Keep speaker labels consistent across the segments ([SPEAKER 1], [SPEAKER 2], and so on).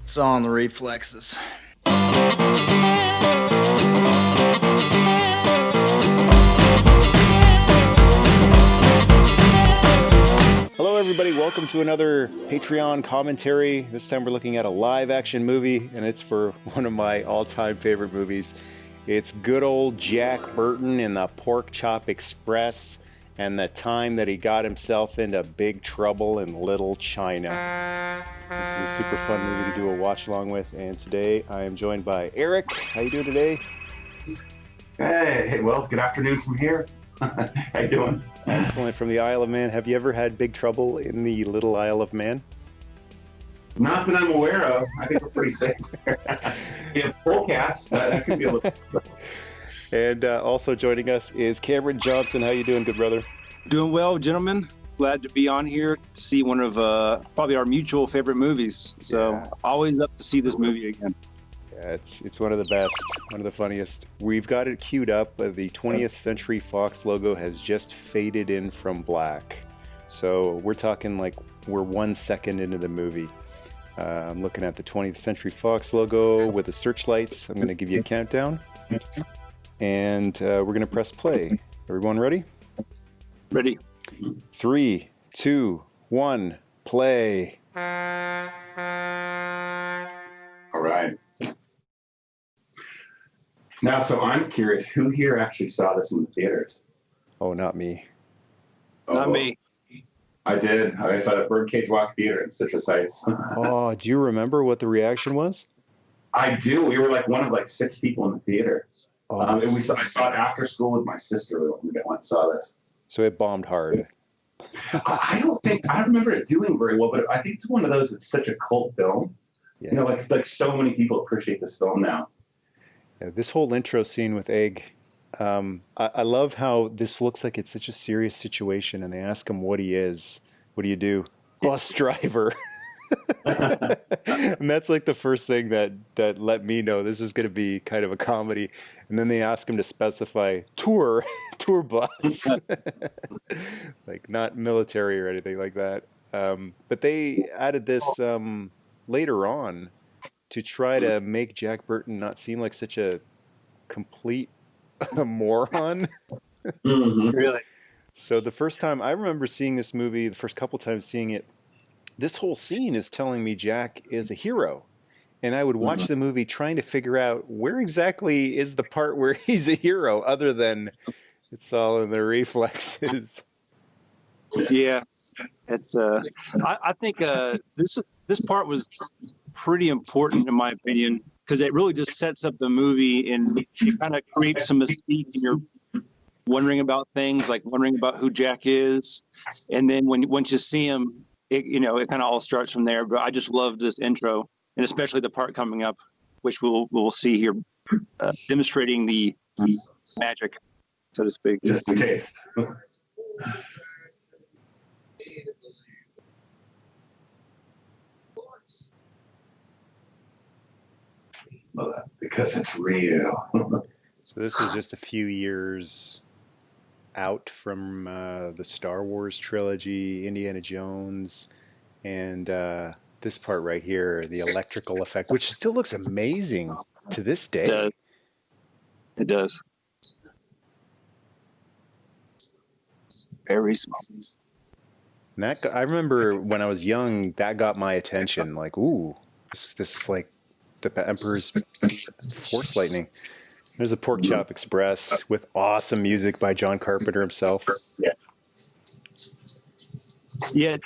[SPEAKER 1] It's all in the reflexes.
[SPEAKER 2] Hello everybody, welcome to another Patreon commentary. This time we're looking at a live action movie, and it's for one of my all-time favorite movies. It's good old Jack Burton in the Pork Chop Express and the time that he got himself into big trouble in Little China. This is a super fun movie to do a watch along with, and today I am joined by Eric. How you doing today?
[SPEAKER 3] Hey, well, good afternoon from here. How you doing?
[SPEAKER 2] Excellent, from the Isle of Man. Have you ever had big trouble in the Little Isle of Man?
[SPEAKER 3] Not that I'm aware of. I think we're pretty safe there. You have polecats. That could be a little...
[SPEAKER 2] And also joining us is Cameron Johnson. How you doing, good brother?
[SPEAKER 4] Doing well, gentlemen. Glad to be on here to see one of probably our mutual favorite movies. So always up to see this movie again.
[SPEAKER 2] Yeah, it's one of the best, one of the funniest. We've got it queued up. The 20th Century Fox logo has just faded in from black. So we're talking like we're 1 second into the movie. I'm looking at the 20th Century Fox logo with the searchlights. I'm going to give you a countdown. And we're going to press play. Everyone ready?
[SPEAKER 4] Ready.
[SPEAKER 2] 3, 2, 1, play.
[SPEAKER 3] All right. Now, so I'm curious, who here actually saw this in the theaters?
[SPEAKER 2] Oh, not me.
[SPEAKER 4] Not me.
[SPEAKER 3] I did. I saw it at Birdcage Walk Theater in Citrus Heights.
[SPEAKER 2] Oh, do you remember what the reaction was?
[SPEAKER 3] I do. We were like one of like 6 people in the theater.
[SPEAKER 2] Oh,
[SPEAKER 3] And I saw it after school with my sister when we went and saw this.
[SPEAKER 2] so it bombed hard.
[SPEAKER 3] I don't remember it doing very well, but I think it's one of those that's such a cult film.
[SPEAKER 2] Yeah.
[SPEAKER 3] You know, like so many people appreciate this film now.
[SPEAKER 2] Yeah, this whole intro scene with Egg, I love how this looks like it's such a serious situation, and they ask him what he is. What do you do? Bus driver. And that's like the first thing that let me know this is going to be kind of a comedy. And then they ask him to specify tour bus, like not military or anything like that. But they added this later on to try to make Jack Burton not seem like such a complete moron.
[SPEAKER 3] Mm-hmm.
[SPEAKER 4] Really?
[SPEAKER 2] So the first time I remember seeing this movie, the first couple times seeing it, this whole scene is telling me Jack is a hero. And I would watch the movie trying to figure out where exactly is the part where he's a hero, other than it's all in the reflexes.
[SPEAKER 4] Yeah. It's I think this part was pretty important in my opinion, because it really just sets up the movie and it kind of creates some mystique, and you're wondering about things, like wondering about who Jack is. And then once you see him, it kind of all starts from there. But I just love this intro, and especially the part coming up, which we'll see here, demonstrating the magic, so to speak.
[SPEAKER 3] Just a taste. Because it's real.
[SPEAKER 2] So this is just a few years out from the Star Wars trilogy, Indiana Jones, and this part right here, the electrical effect, which still looks amazing to this day.
[SPEAKER 4] It does. Very small.
[SPEAKER 2] And I remember when I was young, that got my attention. Like, ooh, this is like the Emperor's Force Lightning. There's a Pork Chop Express with awesome music by John Carpenter himself.
[SPEAKER 4] Yeah,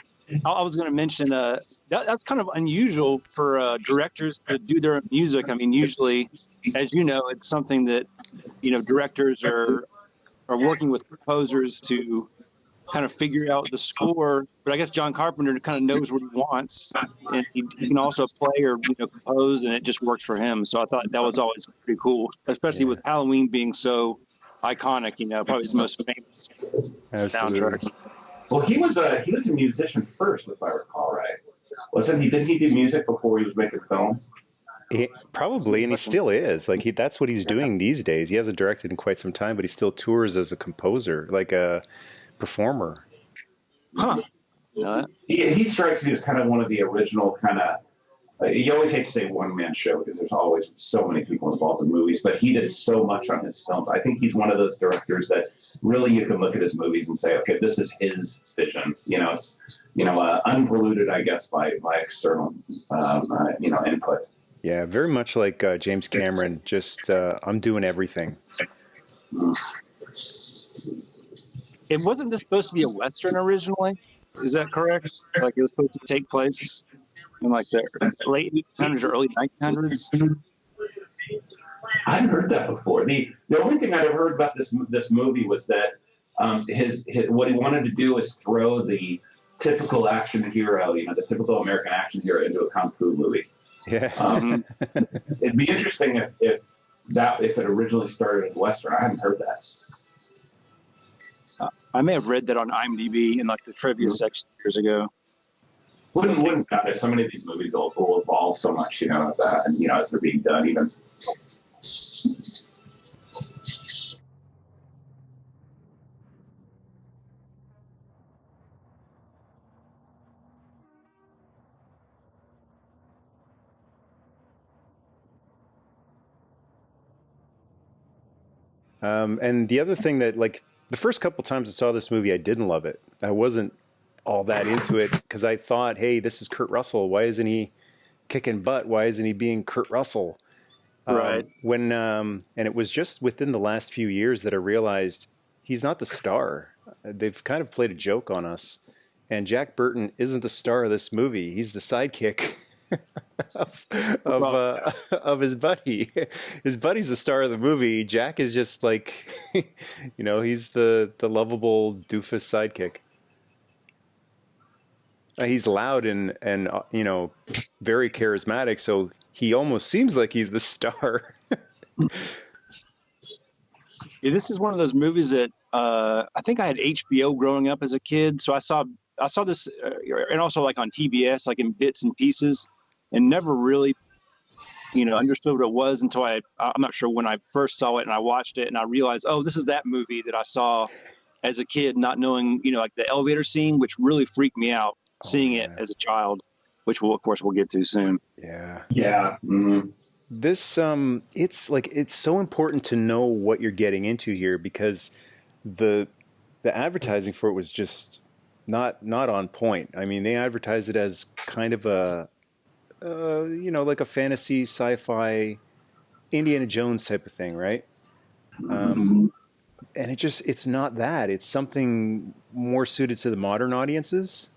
[SPEAKER 4] I was going to mention that's kind of unusual for directors to do their own music. I mean, usually, as you know, it's something that directors are working with composers to kind of figure out the score. But I guess John Carpenter kind of knows what he wants, and he can also play or compose, and it just works for him. So I thought that was always pretty cool, especially with Halloween being so iconic. Probably his most famous soundtrack.
[SPEAKER 3] Well, he was a musician first, if I recall right. Wasn't he? Didn't he do music before he was making films?
[SPEAKER 2] Probably, and he still is. Like that's what he's doing these days. He hasn't directed in quite some time, but he still tours as a composer, like a performer.
[SPEAKER 4] Huh.
[SPEAKER 3] He strikes me as kind of one of the original kind of you always hate to say one-man show because there's always so many people involved in movies, but he did so much on his films. I think he's one of those directors that really you can look at his movies and say, okay, this is his vision. It's unpolluted, I guess, by external input.
[SPEAKER 2] Yeah, very much like James Cameron. Just I'm doing everything.
[SPEAKER 4] It wasn't this supposed to be a Western originally? Is that correct? Like it was supposed to take place in like the late 1800s or early 1900s?
[SPEAKER 3] I hadn't heard that before. The only thing I'd ever heard about this movie was that his what he wanted to do is throw the typical action hero, the typical American action hero, into a kung fu movie.
[SPEAKER 2] Yeah.
[SPEAKER 3] It'd be interesting if it originally started as Western. I hadn't heard that.
[SPEAKER 4] I may have read that on IMDb in like the trivia section years ago.
[SPEAKER 3] Wouldn't matter. So many of these movies will evolve so much, as they're being done even.
[SPEAKER 2] And the other thing that, like, the first couple times I saw this movie, I didn't love it. I wasn't all that into it because I thought, hey, this is Kurt Russell. Why isn't he kicking butt? Why isn't he being Kurt Russell?
[SPEAKER 4] Right.
[SPEAKER 2] And it was just within the last few years that I realized he's not the star. They've kind of played a joke on us. And Jack Burton isn't the star of this movie. He's the sidekick of his buddy. His buddy's the star of the movie. Jack is just like, he's the lovable doofus sidekick. He's loud and very charismatic, so he almost seems like he's the star.
[SPEAKER 4] Yeah, this is one of those movies that I think I had HBO growing up as a kid, so I saw this, and also like on TBS, like in bits and pieces, and never really, understood what it was until I'm not sure when I first saw it and I watched it and I realized, oh, this is that movie that I saw as a kid, not knowing, like the elevator scene, which really freaked me out seeing it as a child, which we'll get to soon.
[SPEAKER 2] Yeah.
[SPEAKER 3] Yeah. Mm-hmm.
[SPEAKER 2] This, it's so important to know what you're getting into here because the advertising for it was just not on point. I mean, they advertised it as kind of a, like a fantasy sci-fi Indiana Jones type of thing, right? And it's not that. It's something more suited to the modern audiences.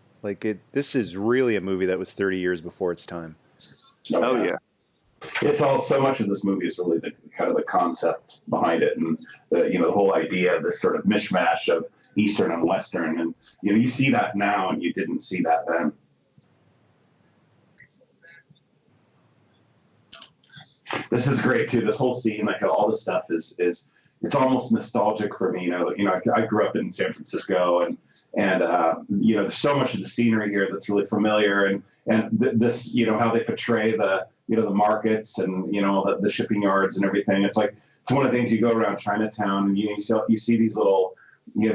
[SPEAKER 2] This is really a movie that was 30 years before its time.
[SPEAKER 4] Oh yeah.
[SPEAKER 3] It's all, so much of this movie is really the kind of the concept behind it, and the whole idea of this sort of mishmash of Eastern and Western, and you see that now, and you didn't see that then. This is great too. This whole scene, like all this stuff is it's almost nostalgic for me. I grew up in San Francisco, and there's so much of the scenery here that's really familiar, and this, how they portray the markets and the shipping yards and everything. It's like, it's one of the things you go around Chinatown and you see these little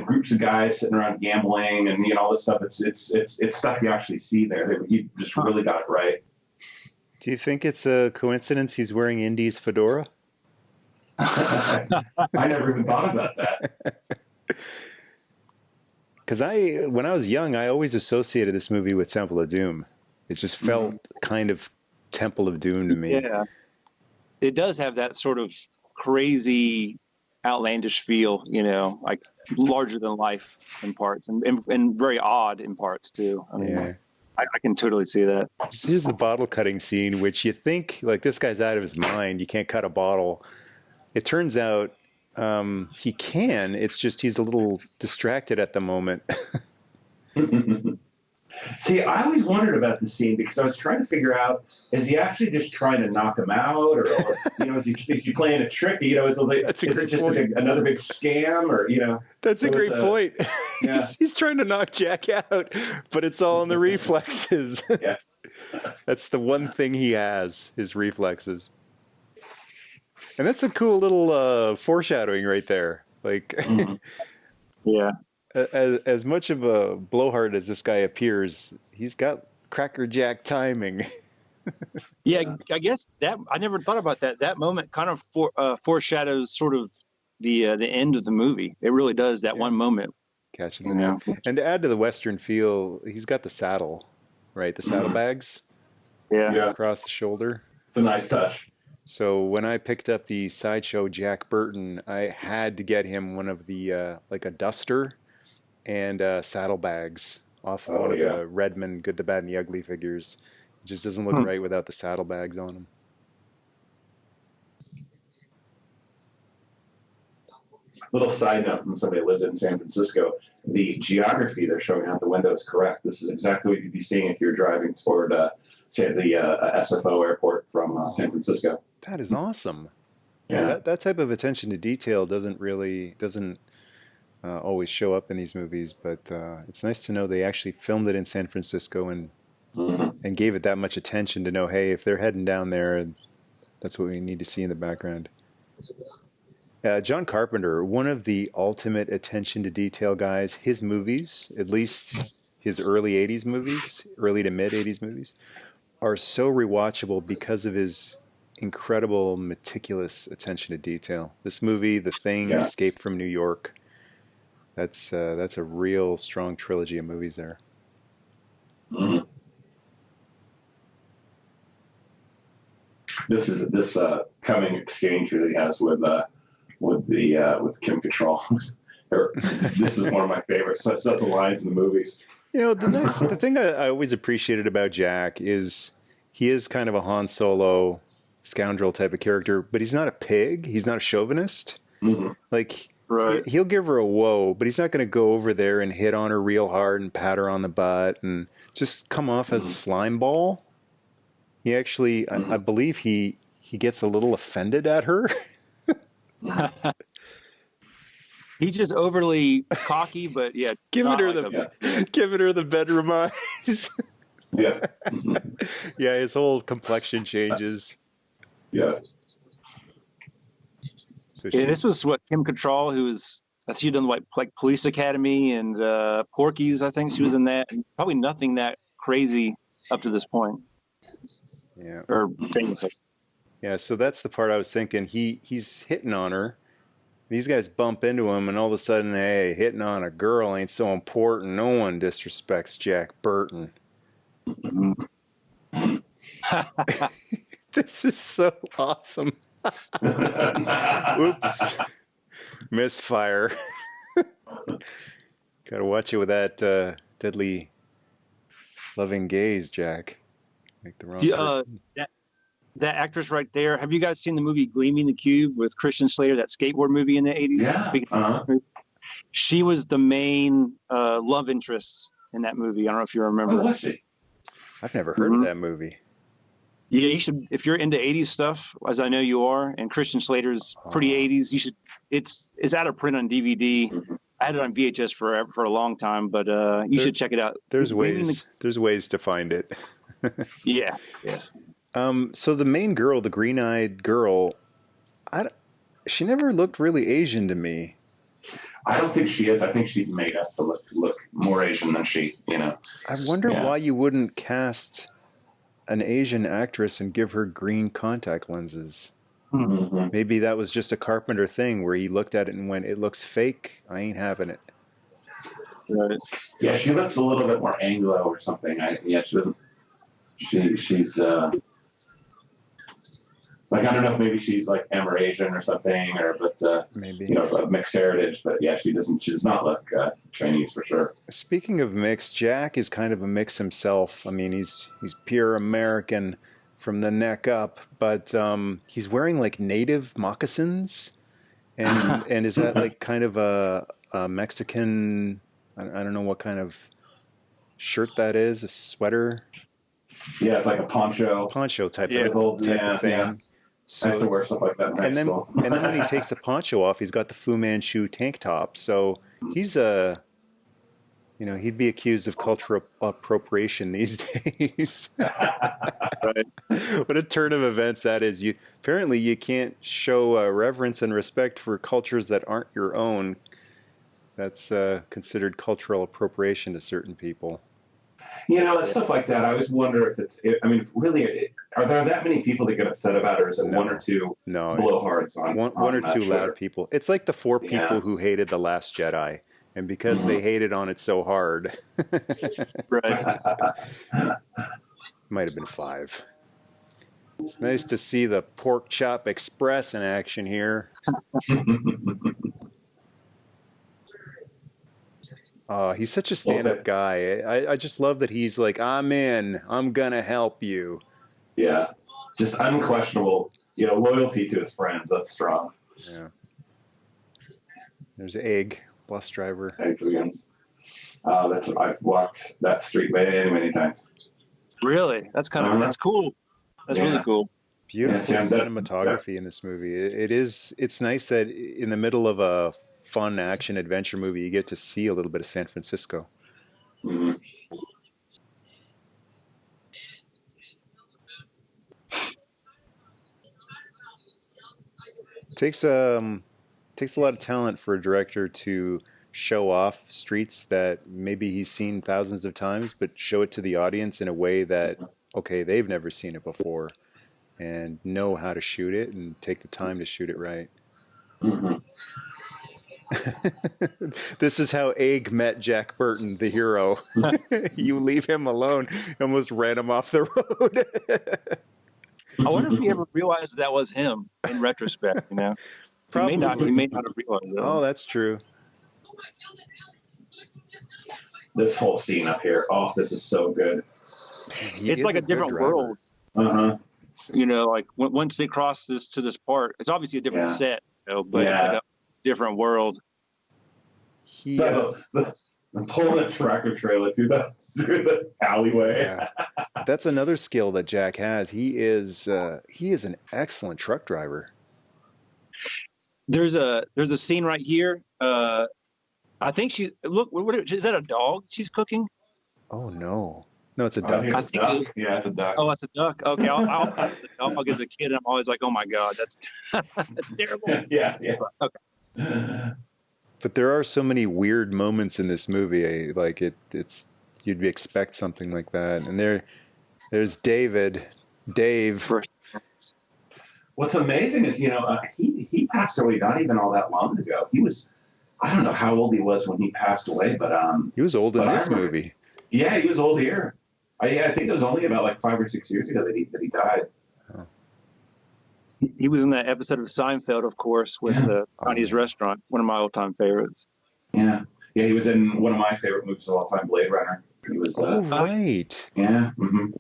[SPEAKER 3] groups of guys sitting around gambling and all this stuff. It's stuff you actually see there. You just really got it right.
[SPEAKER 2] Do you think it's a coincidence he's wearing Indy's fedora?
[SPEAKER 3] I never even thought about that.
[SPEAKER 2] Because when I was young, I always associated this movie with Temple of Doom. It just felt kind of Temple of Doom to me.
[SPEAKER 4] Yeah, it does have that sort of crazy, outlandish feel, like larger than life in parts, and very odd in parts too. I mean,
[SPEAKER 2] yeah.
[SPEAKER 4] I can totally see that.
[SPEAKER 2] Here's the bottle cutting scene, which you think, like, this guy's out of his mind. You can't cut a bottle. It turns out he can. It's just he's a little distracted at the moment.
[SPEAKER 3] See, I always wondered about the scene because I was trying to figure out, is he actually just trying to knock him out, or is he playing a trick? Is it just another big scam, or
[SPEAKER 2] That's a great point.
[SPEAKER 3] Yeah.
[SPEAKER 2] He's trying to knock Jack out, but it's all in the reflexes.
[SPEAKER 3] Yeah.
[SPEAKER 2] That's the one thing he has, his reflexes. And that's a cool little foreshadowing right there. Like,
[SPEAKER 4] yeah.
[SPEAKER 2] As much of a blowhard as this guy appears, he's got crackerjack timing.
[SPEAKER 4] Yeah, I guess that I never thought about that. That moment kind of foreshadows sort of the end of the movie. It really does. That one moment.
[SPEAKER 2] Catching the
[SPEAKER 4] You
[SPEAKER 2] nail.
[SPEAKER 4] know?
[SPEAKER 2] And to add to the Western feel, he's got the saddle, right? The saddlebags
[SPEAKER 4] Yeah.
[SPEAKER 2] across the shoulder.
[SPEAKER 3] It's a nice touch.
[SPEAKER 2] So when I picked up the Sideshow Jack Burton, I had to get him one of the like a duster and saddlebags off of one of the Redmond Good, the Bad, and the Ugly figures. It just doesn't look right without the saddlebags on them.
[SPEAKER 3] Little side note from somebody who lived in San Francisco, the geography they're showing out the window is correct. This is exactly what you'd be seeing if you're driving toward, say, the SFO airport from San Francisco.
[SPEAKER 2] That is awesome.
[SPEAKER 3] Yeah.
[SPEAKER 2] That type of attention to detail doesn't always show up in these movies, but it's nice to know they actually filmed it in San Francisco and gave it that much attention to know, hey, if they're heading down there, that's what we need to see in the background. John Carpenter, one of the ultimate attention to detail guys. His movies, at least his early 80s movies, early to mid 80s movies, are so rewatchable because of his incredible, meticulous attention to detail. This movie, The Thing, Escape from New York, that's a real strong trilogy of movies there.
[SPEAKER 3] Mm-hmm. This coming exchange that he has with Kim Cattrall. This is one of my favorite sets of lines in the movies.
[SPEAKER 2] You know, the thing I always appreciated about Jack is he is kind of a Han Solo scoundrel type of character, but he's not a pig. He's not a chauvinist.
[SPEAKER 3] Mm-hmm.
[SPEAKER 2] Like,
[SPEAKER 4] right.
[SPEAKER 2] He'll give her a whoa, but he's not going to go over there and hit on her real hard and pat her on the butt and just come off as a slime ball. He actually, I believe he gets a little offended at her.
[SPEAKER 4] He's just overly cocky, but yeah,
[SPEAKER 2] giving her the bedroom eyes.
[SPEAKER 3] Yeah.
[SPEAKER 2] Yeah, his whole complexion changes.
[SPEAKER 3] Yeah.
[SPEAKER 2] So
[SPEAKER 4] this was what Kim Cattrall, she'd done like Police Academy and Porky's. I think she was in that. And probably nothing that crazy up to this point.
[SPEAKER 2] Yeah.
[SPEAKER 4] Or famous.
[SPEAKER 2] Yeah, so that's the part I was thinking. He's hitting on her. These guys bump into him, and all of a sudden, hey, hitting on a girl ain't so important. No one disrespects Jack Burton. This is so awesome. Oops. Misfire. Gotta watch it with that deadly loving gaze, Jack. Make the wrong person.
[SPEAKER 4] That actress right there. Have you guys seen the movie Gleaming the Cube with Christian Slater, that skateboard movie in the 80s?
[SPEAKER 3] Yeah.
[SPEAKER 4] She was the main love interest in that movie. I don't know if you remember.
[SPEAKER 3] Oh, was she?
[SPEAKER 2] I've never heard of that movie.
[SPEAKER 4] Yeah, you should, if you're into 80s stuff, as I know you are, and Christian Slater's pretty 80s, you should. It's out of print on DVD. I had it on VHS for a long time, but you should check it out.
[SPEAKER 2] There's ways to find it.
[SPEAKER 4] Yeah. Yes.
[SPEAKER 2] So the main girl, the green-eyed girl, she never looked really Asian to me.
[SPEAKER 3] I don't think she is. I think she's made up to look more Asian than she, I
[SPEAKER 2] wonder why you wouldn't cast an Asian actress and give her green contact lenses.
[SPEAKER 3] Mm-hmm.
[SPEAKER 2] Maybe that was just a Carpenter thing where he looked at it and went, it looks fake. I ain't having it.
[SPEAKER 4] Right.
[SPEAKER 3] Yeah, she looks a little bit more Anglo or something. She doesn't. She's like, I don't know if maybe she's like Amerasian or something, but
[SPEAKER 2] maybe
[SPEAKER 3] of mixed heritage. But yeah, she does not look Chinese for sure.
[SPEAKER 2] Speaking of mixed, Jack is kind of a mix himself. I mean, he's pure American from the neck up, but he's wearing like native moccasins, and is that like kind of a Mexican? I don't know what kind of shirt that is. A sweater.
[SPEAKER 3] Yeah, it's like a poncho
[SPEAKER 2] type
[SPEAKER 3] of thing.
[SPEAKER 2] Yeah. So,
[SPEAKER 3] I used to wear stuff like that in high school.
[SPEAKER 2] And then when he takes the poncho off, he's got the Fu Manchu tank top. So he's he'd be accused of cultural appropriation these days.
[SPEAKER 4] Right.
[SPEAKER 2] What a turn of events that is. Apparently you can't show reverence and respect for cultures that aren't your own. That's considered cultural appropriation to certain people.
[SPEAKER 3] Stuff like that. I always wonder if I mean, really, are there that many people that get upset about it, or is it one or two blowhards on
[SPEAKER 2] one or two
[SPEAKER 3] Twitter?
[SPEAKER 2] loud people? It's like the 4 people who hated The Last Jedi, and because they hated on it so hard,
[SPEAKER 4] Right.
[SPEAKER 2] might have been 5. It's nice to see the Pork Chop Express in action here. He's such a stand-up guy. I just love that he's like, I'm in. I'm gonna help you.
[SPEAKER 3] Yeah, just unquestionable, loyalty to his friends. That's strong.
[SPEAKER 2] Yeah. There's Egg, bus driver.
[SPEAKER 3] Egg Wiggins. I've walked that street many, many times.
[SPEAKER 4] Really? That's that's cool. That's really cool.
[SPEAKER 2] Beautiful cinematography in this movie. It's nice that in the middle of a fun action adventure movie, you get to see a little bit of San Francisco.
[SPEAKER 3] Mm-hmm.
[SPEAKER 2] Takes a lot of talent for a director to show off streets that maybe he's seen thousands of times, but show it to the audience in a way that, okay, they've never seen it before, and know how to shoot it and take the time to shoot it right.
[SPEAKER 3] Mm-hmm.
[SPEAKER 2] This is how Egg met Jack Burton, the hero. You leave him alone, almost ran him off the road.
[SPEAKER 4] I wonder if he ever realized that was him in retrospect,
[SPEAKER 2] Probably.
[SPEAKER 4] He may not have realized that.
[SPEAKER 2] Oh, that's true.
[SPEAKER 3] This whole scene up here, this is so good.
[SPEAKER 4] It's like a different world.
[SPEAKER 3] Uh-huh.
[SPEAKER 4] Like once they cross to this part, it's obviously a different set, but it's like a different world.
[SPEAKER 3] Pulling a tractor trailer through the alleyway.
[SPEAKER 2] Yeah. That's another skill that Jack has. He is an excellent truck driver.
[SPEAKER 4] There's a scene right here. I think what is that, a dog she's cooking?
[SPEAKER 2] Oh no, it's a duck.
[SPEAKER 3] I think duck. It's a duck.
[SPEAKER 4] Oh, it's a duck. Okay, I'll pass the dog as a kid. I'm always like, oh my god, that's that's terrible.
[SPEAKER 3] Yeah.
[SPEAKER 4] Okay.
[SPEAKER 2] But there are so many weird moments in this movie. Like it's you'd expect something like that. And there's Dave.
[SPEAKER 3] What's amazing is he passed away not even all that long ago. I don't know how old he was when he passed away, but
[SPEAKER 2] he was old in this movie.
[SPEAKER 3] Yeah, he was old here. I think it was only about like 5 or 6 years ago that he died.
[SPEAKER 2] Oh.
[SPEAKER 4] He was in that episode of Seinfeld, of course, with the Chinese restaurant, one of my all-time favorites.
[SPEAKER 3] Yeah, he was in one of my favorite movies of all time, Blade Runner. He was.
[SPEAKER 2] Right.
[SPEAKER 3] Yeah. Mm-hmm.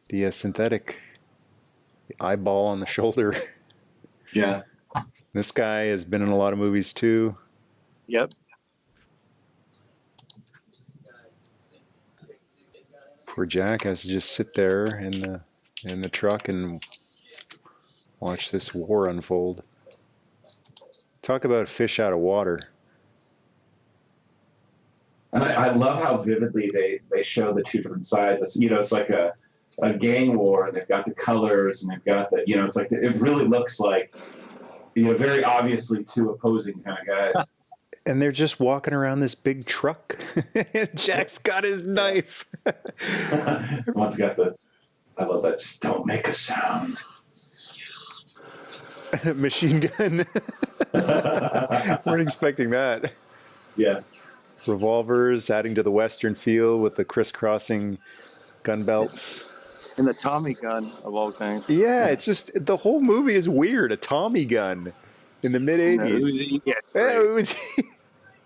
[SPEAKER 2] The synthetic eyeball on the shoulder.
[SPEAKER 3] Yeah.
[SPEAKER 2] This guy has been in a lot of movies too.
[SPEAKER 4] Yep.
[SPEAKER 2] Poor Jack has to just sit there in the truck and watch this war unfold. Talk about fish out of water.
[SPEAKER 3] And I love how vividly they show the two different sides. It's like a gang war, and they've got the colors, and they've got the, it's like it really looks like, very obviously two opposing kind of guys.
[SPEAKER 2] And they're just walking around this big truck. Jack's got his knife.
[SPEAKER 3] One's got I love that. Just don't make a sound.
[SPEAKER 2] Machine gun. Weren't expecting that.
[SPEAKER 3] Yeah.
[SPEAKER 2] Revolvers adding to the Western feel with the crisscrossing gun belts.
[SPEAKER 4] And the Tommy gun, of all things.
[SPEAKER 2] Yeah, it's just, the whole movie is weird. A Tommy gun in the mid-'80s.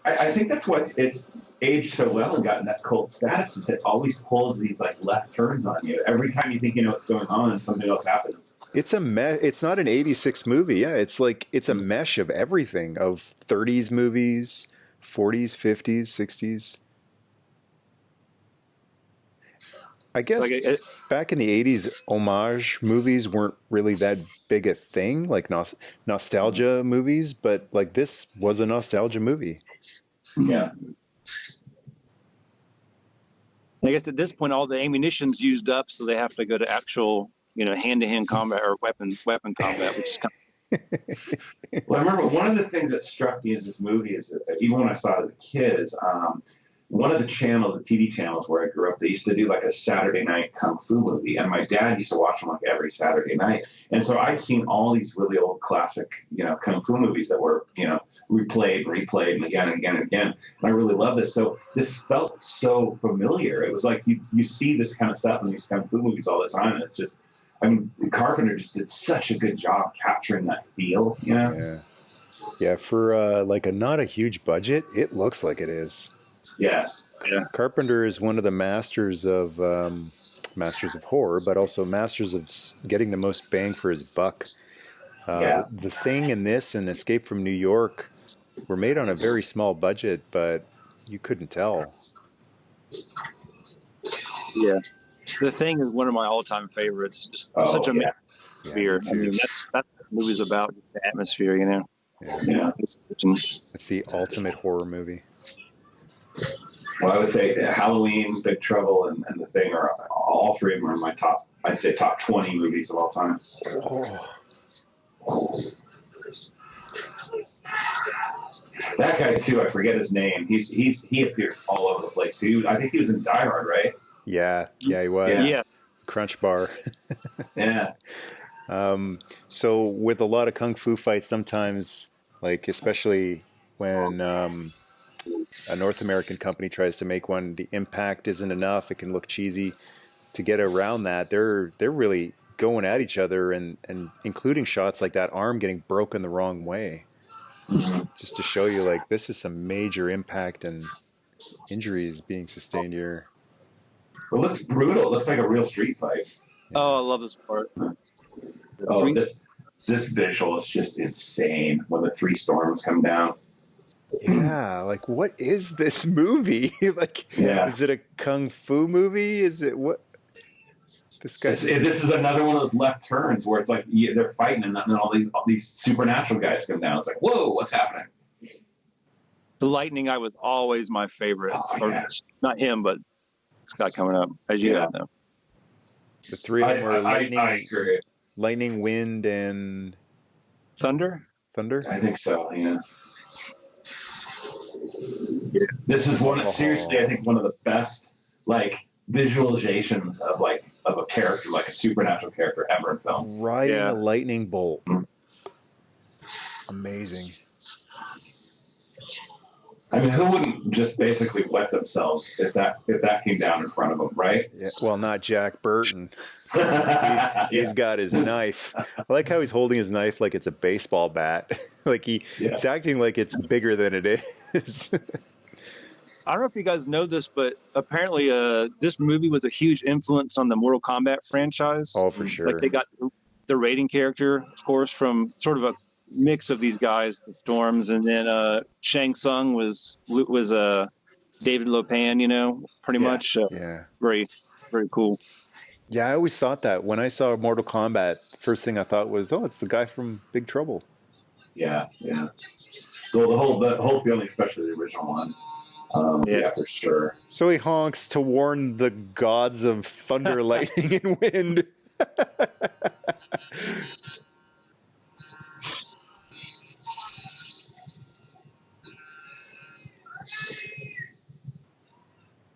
[SPEAKER 3] I think that's what it's aged so well and gotten that cult status, is it always pulls these like left turns on you. Every time you think you know what's going on, something else happens.
[SPEAKER 2] It's it's not an 86 movie. Yeah, it's a mesh of everything, of 30s movies, 40s, 50s, 60s. I guess back in the 80s, homage movies weren't really that big a thing, like nostalgia movies, but like this was a nostalgia movie.
[SPEAKER 3] Yeah.
[SPEAKER 4] I guess at this point, all the ammunition's used up, so they have to go to actual, hand-to-hand combat or weapon combat, which is kind of...
[SPEAKER 3] Well, I remember one of the things that struck me as this movie is that even when I saw it as a kid is, one of the channels, the TV channels where I grew up, they used to do like a Saturday night kung fu movie, and my dad used to watch them like every Saturday night. And so I'd seen all these really old classic, kung fu movies that were, replayed and again and again and again. And I really love this. So this felt so familiar. It was like you see this kind of stuff in these kung fu movies all the time, and it's just, Carpenter just did such a good job capturing that feel,
[SPEAKER 2] Yeah, for like not a huge budget, it looks like it is.
[SPEAKER 3] Yeah.
[SPEAKER 2] Carpenter is one of the masters of horror, but also masters of getting the most bang for his buck. The Thing and this and Escape from New York were made on a very small budget, but you couldn't tell.
[SPEAKER 4] Yeah, The Thing is one of my all-time favorites. Just such a atmosphere. That's what the movie's about, the atmosphere,
[SPEAKER 3] Yeah.
[SPEAKER 2] It's the ultimate horror movie.
[SPEAKER 3] Well, I would say Halloween, Big Trouble, and The Thing are all three of them are my top. I'd say top 20 movies of all time. That guy too, I forget his name. He appears all over the place too. I think he was in Die Hard, right?
[SPEAKER 2] Yeah, he was.
[SPEAKER 4] Yeah.
[SPEAKER 2] Crunch Bar.
[SPEAKER 3] Yeah.
[SPEAKER 2] So with a lot of kung fu fights, sometimes, like especially when a North American company tries to make one, the impact isn't enough. It can look cheesy. To get around that, they're really going at each other and including shots like that arm getting broken the wrong way. Just to show you, like, this is some major impact and injuries being sustained here.
[SPEAKER 3] It looks brutal. It looks like a real street fight.
[SPEAKER 4] Oh, I love this part.
[SPEAKER 3] Oh, this visual is just insane when the three storms come down.
[SPEAKER 2] Yeah, like, what is this movie? Is it a kung fu movie? Is it what? This guy.
[SPEAKER 3] This is another one of those left turns where it's like they're fighting, and then all these supernatural guys come down. It's like, whoa, what's happening?
[SPEAKER 4] The lightning guy was always my favorite.
[SPEAKER 3] Oh, yeah.
[SPEAKER 4] Not him, but this guy coming up, as you guys know.
[SPEAKER 2] The three of them were
[SPEAKER 3] lightning,
[SPEAKER 2] wind, and
[SPEAKER 4] thunder.
[SPEAKER 3] I think so. Yeah. This is seriously, I think one of the best visualizations of a character, like a supernatural character ever in film.
[SPEAKER 2] Riding a lightning bolt. Amazing.
[SPEAKER 3] I mean, who wouldn't just basically wet themselves if that came down in front of them, right?
[SPEAKER 2] Yeah. Well, not Jack Burton. He's got his knife. I like how he's holding his knife like it's a baseball bat. He's acting like it's bigger than it is.
[SPEAKER 4] I don't know if you guys know this, but apparently this movie was a huge influence on the Mortal Kombat franchise.
[SPEAKER 2] Oh, for sure.
[SPEAKER 4] Like, they got the raiding character, of course, from sort of a mix of these guys, the Storms, and then Shang Tsung was David Lopan, pretty much. Very, very cool.
[SPEAKER 2] Yeah, I always thought that. When I saw Mortal Kombat, first thing I thought was, it's the guy from Big Trouble.
[SPEAKER 3] Yeah. Well, the whole feeling, especially the original one. Yeah, for sure.
[SPEAKER 2] So he honks to warn the gods of thunder, lightning, and wind.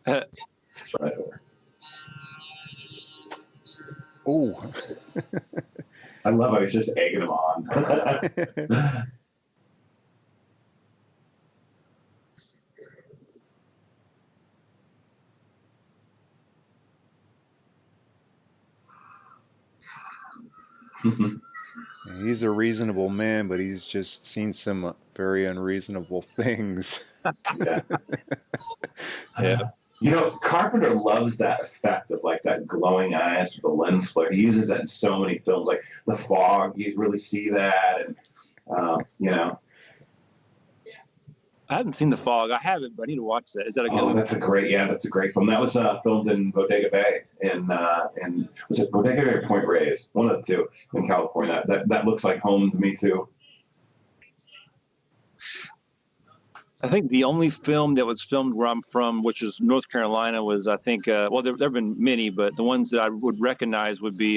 [SPEAKER 3] Right over.
[SPEAKER 2] Oh.
[SPEAKER 3] I love how he's just egging him on.
[SPEAKER 2] He's a reasonable man, but he's just seen some very unreasonable things.
[SPEAKER 3] Yeah. Carpenter loves that effect of that glowing eyes with the lens flare. He uses that in so many films, like The Fog. You really see that, and
[SPEAKER 2] I
[SPEAKER 3] haven't
[SPEAKER 4] seen The Fog. I haven't, but I need to watch that. Is that a good one?
[SPEAKER 3] That's a great film. That was filmed in Bodega Bay in was it Bodega Bay or Point Reyes? One of the two in California. That looks like home to me too.
[SPEAKER 4] I think the only film that was filmed where I'm from, which is North Carolina, was there have been many, but the ones that I would recognize would be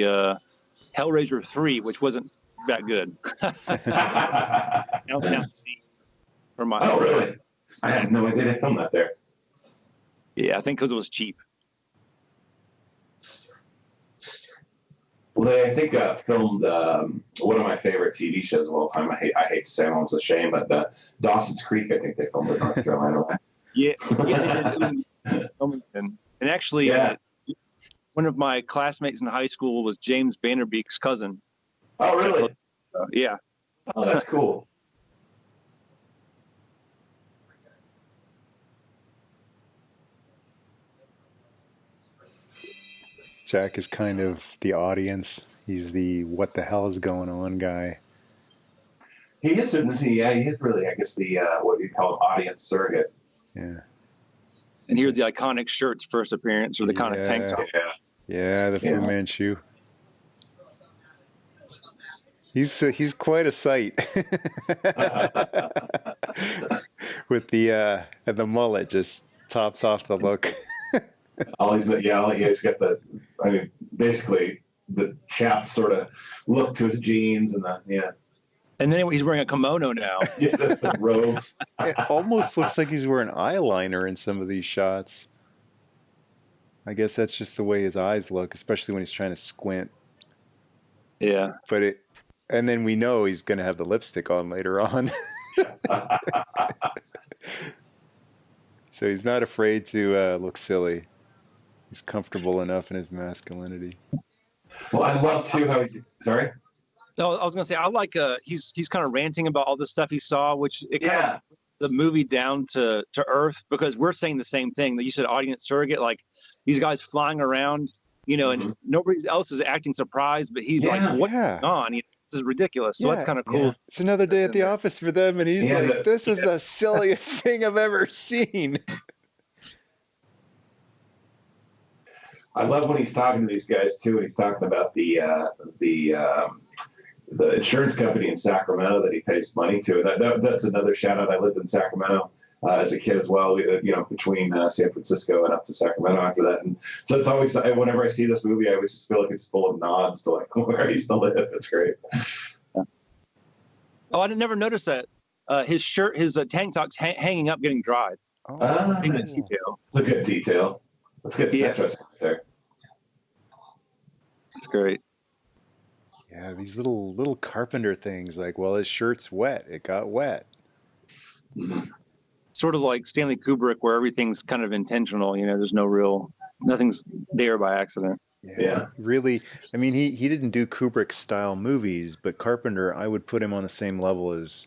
[SPEAKER 4] Hellraiser 3, which wasn't that good.
[SPEAKER 3] Oh, really? I had no idea they filmed that there.
[SPEAKER 4] Yeah, I think because it was cheap.
[SPEAKER 3] Well, they, I think, filmed one of my favorite TV shows of all time. I hate to say it, it's a shame, but Dawson's Creek, I think they filmed in North Carolina, right?
[SPEAKER 4] Yeah, yeah, they did. It was in Wilmington. And actually,
[SPEAKER 3] Yeah.
[SPEAKER 4] one of my classmates in high school was James Vanderbeek's cousin.
[SPEAKER 3] Oh, really?
[SPEAKER 4] Yeah.
[SPEAKER 3] Oh, that's cool.
[SPEAKER 2] Jack is kind of the audience. He's the what the hell is going on guy.
[SPEAKER 3] He is, isn't he? Yeah, he is really, I guess, the what you call audience surrogate.
[SPEAKER 2] Yeah.
[SPEAKER 4] And here's the iconic shirt's first appearance, or the iconic tank top.
[SPEAKER 2] Yeah, the Fu Manchu. He's quite a sight. With the mullet just tops off the look.
[SPEAKER 3] He's got the, I mean, basically the chap sort of look to his jeans and
[SPEAKER 4] And then he's wearing a kimono now.
[SPEAKER 3] Yeah, the robe.
[SPEAKER 2] It almost looks like he's wearing eyeliner in some of these shots. I guess that's just the way his eyes look, especially when he's trying to squint.
[SPEAKER 4] Yeah.
[SPEAKER 2] And then we know he's going to have the lipstick on later on. So he's not afraid to look silly. He's comfortable enough in his masculinity.
[SPEAKER 3] Well, I love too how he's sorry.
[SPEAKER 4] No, I was gonna say I like he's kind of ranting about all the stuff he saw, which it kind of the movie down to earth, because we're saying the same thing that you said, audience surrogate, like these guys flying around, and nobody else is acting surprised, but he's like, what's going on? This is ridiculous. So that's kind of cool.
[SPEAKER 2] Yeah. It's another day at the office for them, and he's like, this is the silliest thing I've ever seen.
[SPEAKER 3] I love when he's talking to these guys too, and he's talking about the insurance company in Sacramento that he pays money to. That's another shout out. I lived in Sacramento as a kid as well. Between San Francisco and up to Sacramento after that, and so it's always, whenever I see this movie, I always just feel like it's full of nods to like where I used to live. It's great.
[SPEAKER 4] Oh, I never noticed that. His shirt, his tank top's hanging up, getting dried.
[SPEAKER 3] It's a good detail. That's good. Yeah. Interesting right there.
[SPEAKER 4] That's great.
[SPEAKER 2] Yeah, these little carpenter things, like, well, his shirt's wet. It got wet.
[SPEAKER 3] Mm-hmm.
[SPEAKER 4] Sort of like Stanley Kubrick, where everything's kind of intentional. There's nothing's there by accident.
[SPEAKER 2] Yeah, really. I mean, he didn't do Kubrick style movies, but Carpenter, I would put him on the same level as,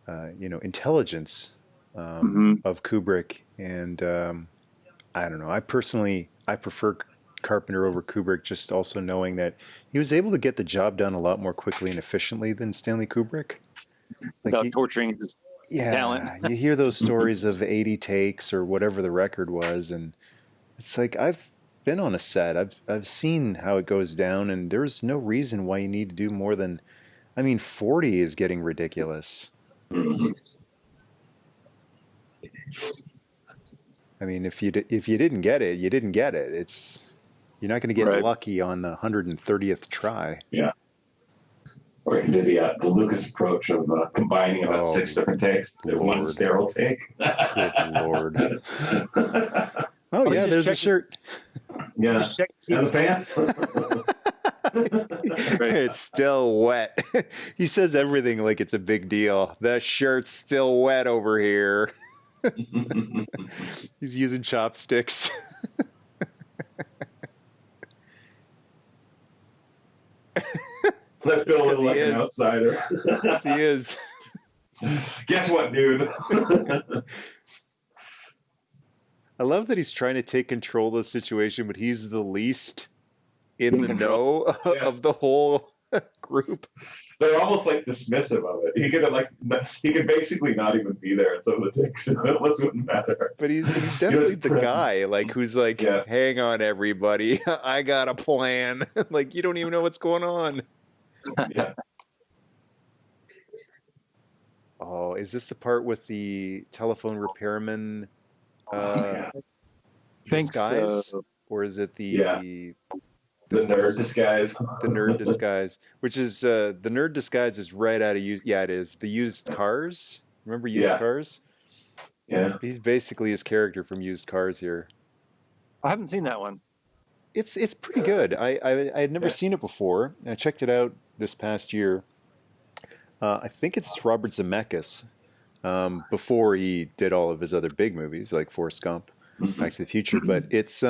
[SPEAKER 2] intelligence of Kubrick. And I don't know. I prefer Carpenter over Kubrick, just also knowing that he was able to get the job done a lot more quickly and efficiently than Stanley Kubrick.
[SPEAKER 4] Without torturing his talent.
[SPEAKER 2] You hear those stories of 80 takes or whatever the record was, and it's like, I've been on a set. I've seen how it goes down, and there's no reason why you need to do more than, 40 is getting ridiculous.
[SPEAKER 3] Mm-hmm.
[SPEAKER 2] If you didn't get it, you didn't get it. You're not going to get lucky on the 130th try.
[SPEAKER 3] Yeah. Or you can do the Lucas approach of combining about 6 different takes to one sterile take.
[SPEAKER 2] Good Lord. There's a shirt.
[SPEAKER 3] Yeah. And the pants.
[SPEAKER 2] It's still wet. He says everything like it's a big deal. The shirt's still wet over here. He's using chopsticks.
[SPEAKER 3] That Bill is like an outsider.
[SPEAKER 2] Yes, he is.
[SPEAKER 3] Guess what, dude?
[SPEAKER 2] I love that he's trying to take control of the situation, but he's the least in the know of the whole group.
[SPEAKER 3] They're almost like dismissive of it. He could basically not even be there at some of the takes. It wouldn't matter.
[SPEAKER 2] But he's definitely the guy, who's like, hang on, everybody, I got a plan. You don't even know what's going on.
[SPEAKER 3] Yeah.
[SPEAKER 2] Oh, is this the part with the telephone repairman disguise?
[SPEAKER 3] So.
[SPEAKER 2] Or is it the
[SPEAKER 3] nerd disguise?
[SPEAKER 2] The nerd disguise, which is the nerd disguise is right out of used. Yeah, it is the used cars. Remember used cars?
[SPEAKER 3] Yeah.
[SPEAKER 2] He's basically his character from Used Cars here.
[SPEAKER 4] I haven't seen that one.
[SPEAKER 2] It's pretty good. I had never
[SPEAKER 3] Yeah.
[SPEAKER 2] seen it before. I checked it out this past year. I think it's Robert Zemeckis, before he did all of his other big movies like Forrest Gump,
[SPEAKER 3] Mhm.
[SPEAKER 2] Back to the Future. But it's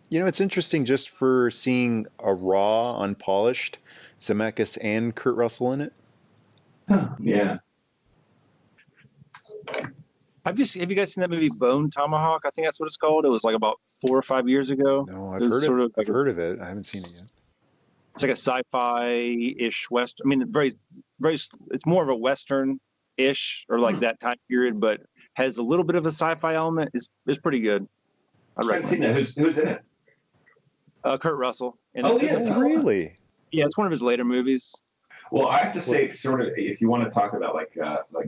[SPEAKER 2] it's interesting just for seeing a raw, unpolished Zemeckis and Kurt Russell in it.
[SPEAKER 3] Huh. Yeah.
[SPEAKER 4] Have you guys seen that movie Bone Tomahawk? I think that's what it's called. It was like about 4 or 5 years ago.
[SPEAKER 2] No,
[SPEAKER 4] It was sort of
[SPEAKER 2] I've
[SPEAKER 4] like
[SPEAKER 2] heard of it. I haven't seen it yet.
[SPEAKER 4] it's like a sci-fi-ish western. I mean, it's very. It's more of a western-ish or like that time period, but has a little bit of a sci-fi element. It's pretty good. I
[SPEAKER 3] I haven't seen
[SPEAKER 4] recommend
[SPEAKER 3] that. Who's in it?
[SPEAKER 4] Kurt Russell. And
[SPEAKER 3] Oh,
[SPEAKER 4] it's
[SPEAKER 3] yeah.
[SPEAKER 2] Oh, really?
[SPEAKER 4] yeah, it's one of his later movies.
[SPEAKER 3] Well, I have to say, sort of, if you want to talk about like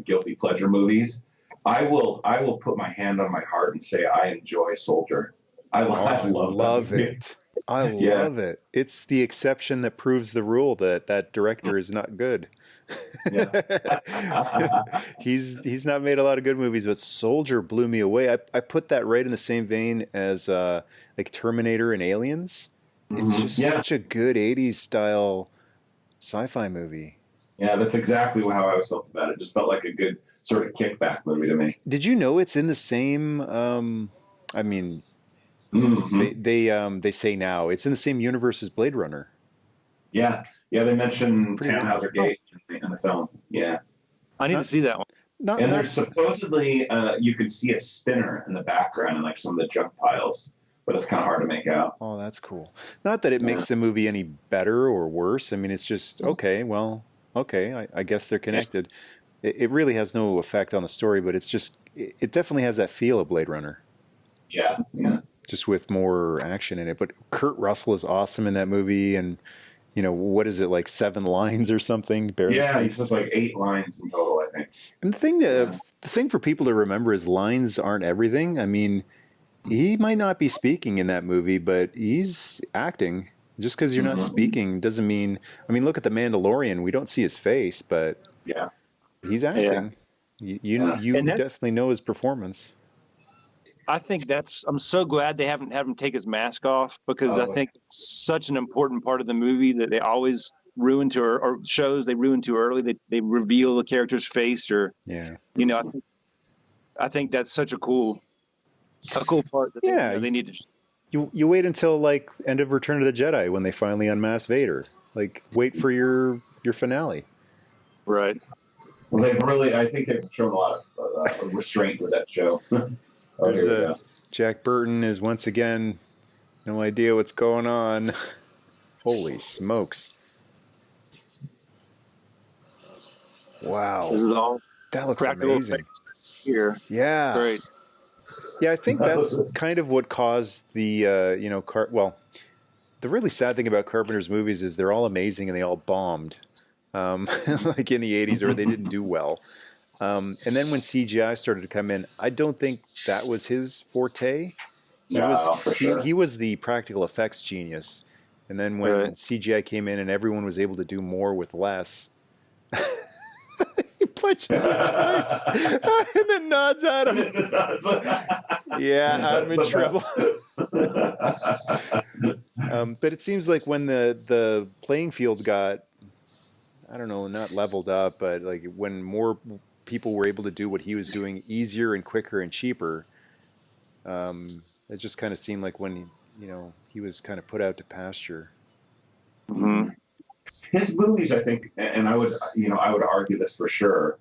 [SPEAKER 3] guilty pleasure movies, I will put my hand on my heart and say I enjoy Soldier. I
[SPEAKER 2] Oh, I
[SPEAKER 3] love that
[SPEAKER 2] love
[SPEAKER 3] movie.
[SPEAKER 2] it. I
[SPEAKER 3] Yeah.
[SPEAKER 2] love it. It's the exception that proves the rule that that director is not good.
[SPEAKER 3] Yeah.
[SPEAKER 2] He's not made a lot of good movies, but Soldier blew me away. I put that right in the same vein as like Terminator and Aliens. It's
[SPEAKER 3] Mhm.
[SPEAKER 2] just
[SPEAKER 3] Yeah.
[SPEAKER 2] such a good 80s style sci-fi movie.
[SPEAKER 3] Yeah, that's exactly how I always felt about it. Just felt like a good sort of kickback movie to me.
[SPEAKER 2] Did you know it's in the same I mean
[SPEAKER 3] Hmm.
[SPEAKER 2] they say now it's in the same universe as Blade Runner.
[SPEAKER 3] Yeah, yeah. They
[SPEAKER 2] It's
[SPEAKER 3] mentioned
[SPEAKER 2] pretty weird.
[SPEAKER 3] Tannhauser Gate in the film. Yeah,
[SPEAKER 4] I need to
[SPEAKER 2] Not
[SPEAKER 4] see that one.
[SPEAKER 2] not
[SPEAKER 3] and
[SPEAKER 2] not
[SPEAKER 3] there's supposedly you could see a spinner in the background in like some of the junk piles, but it's kind of hard to make out.
[SPEAKER 2] Oh, that's cool. Not that it
[SPEAKER 3] Yeah.
[SPEAKER 2] makes the movie any better or worse. I mean, it's just okay. Well, okay. I guess they're connected. It really has no effect on the story, but it's just it definitely has that feel of Blade Runner,
[SPEAKER 3] Yeah, yeah,
[SPEAKER 2] just with more action in it. But Kurt Russell is awesome in that movie, and what is it like 7 lines or something? Barely
[SPEAKER 3] yeah. He says
[SPEAKER 2] speaks.
[SPEAKER 3] like 8 lines in total, I think.
[SPEAKER 2] And
[SPEAKER 3] Yeah,
[SPEAKER 2] the thing for people to remember is lines aren't everything. I mean, he might not be speaking in that movie, but he's acting. Just because you're not
[SPEAKER 3] hmm,
[SPEAKER 2] speaking doesn't mean. I mean, look at the Mandalorian. We don't see his face, but
[SPEAKER 3] yeah,
[SPEAKER 2] he's
[SPEAKER 4] Yeah,
[SPEAKER 2] acting.
[SPEAKER 3] yeah.
[SPEAKER 2] You
[SPEAKER 4] and that's
[SPEAKER 2] definitely know his performance.
[SPEAKER 4] I think that's I'm so glad they haven't have him take his mask off because I
[SPEAKER 3] Oh,
[SPEAKER 4] think it's such an important part of the movie that they always ruin too or shows they ruin too early. They reveal the character's face or
[SPEAKER 2] Yeah,
[SPEAKER 4] I think that's such a cool part that they
[SPEAKER 2] yeah.
[SPEAKER 4] they need to.
[SPEAKER 2] You wait until like end of Return of the Jedi when they finally unmask Vader. Like wait for your finale.
[SPEAKER 4] Right.
[SPEAKER 3] Well, they've really, I think they've shown a lot of restraint with that show. Oh,
[SPEAKER 2] There's
[SPEAKER 3] here we
[SPEAKER 2] a
[SPEAKER 3] go.
[SPEAKER 2] Jack Burton is once again no idea what's going on. Holy smokes! Wow,
[SPEAKER 4] This is all
[SPEAKER 2] that looks
[SPEAKER 4] practical
[SPEAKER 2] amazing.
[SPEAKER 4] effects here.
[SPEAKER 2] Yeah,
[SPEAKER 4] Great.
[SPEAKER 2] yeah. I think that's kind of what caused the well, the really sad thing about Carpenter's movies is they're all amazing and they all bombed, like in the '80s, or they didn't do well. And then when CGI started to come in, I don't think that was his forte.
[SPEAKER 3] No, for sure.
[SPEAKER 2] He was the practical effects genius. And then when
[SPEAKER 4] Right.
[SPEAKER 2] CGI came in and everyone was able to do more with less, he punches him twice and then nods at him. Yeah, I'm
[SPEAKER 3] That's
[SPEAKER 2] in
[SPEAKER 3] the
[SPEAKER 2] trouble. But it seems like when the playing field got, I don't know, not leveled up, but like when more people were able to do what he was doing easier and quicker and cheaper, it just kind of seemed like when he was kind of put out to pasture.
[SPEAKER 4] Hmm.
[SPEAKER 3] His movies, I think, and I would argue this for sure,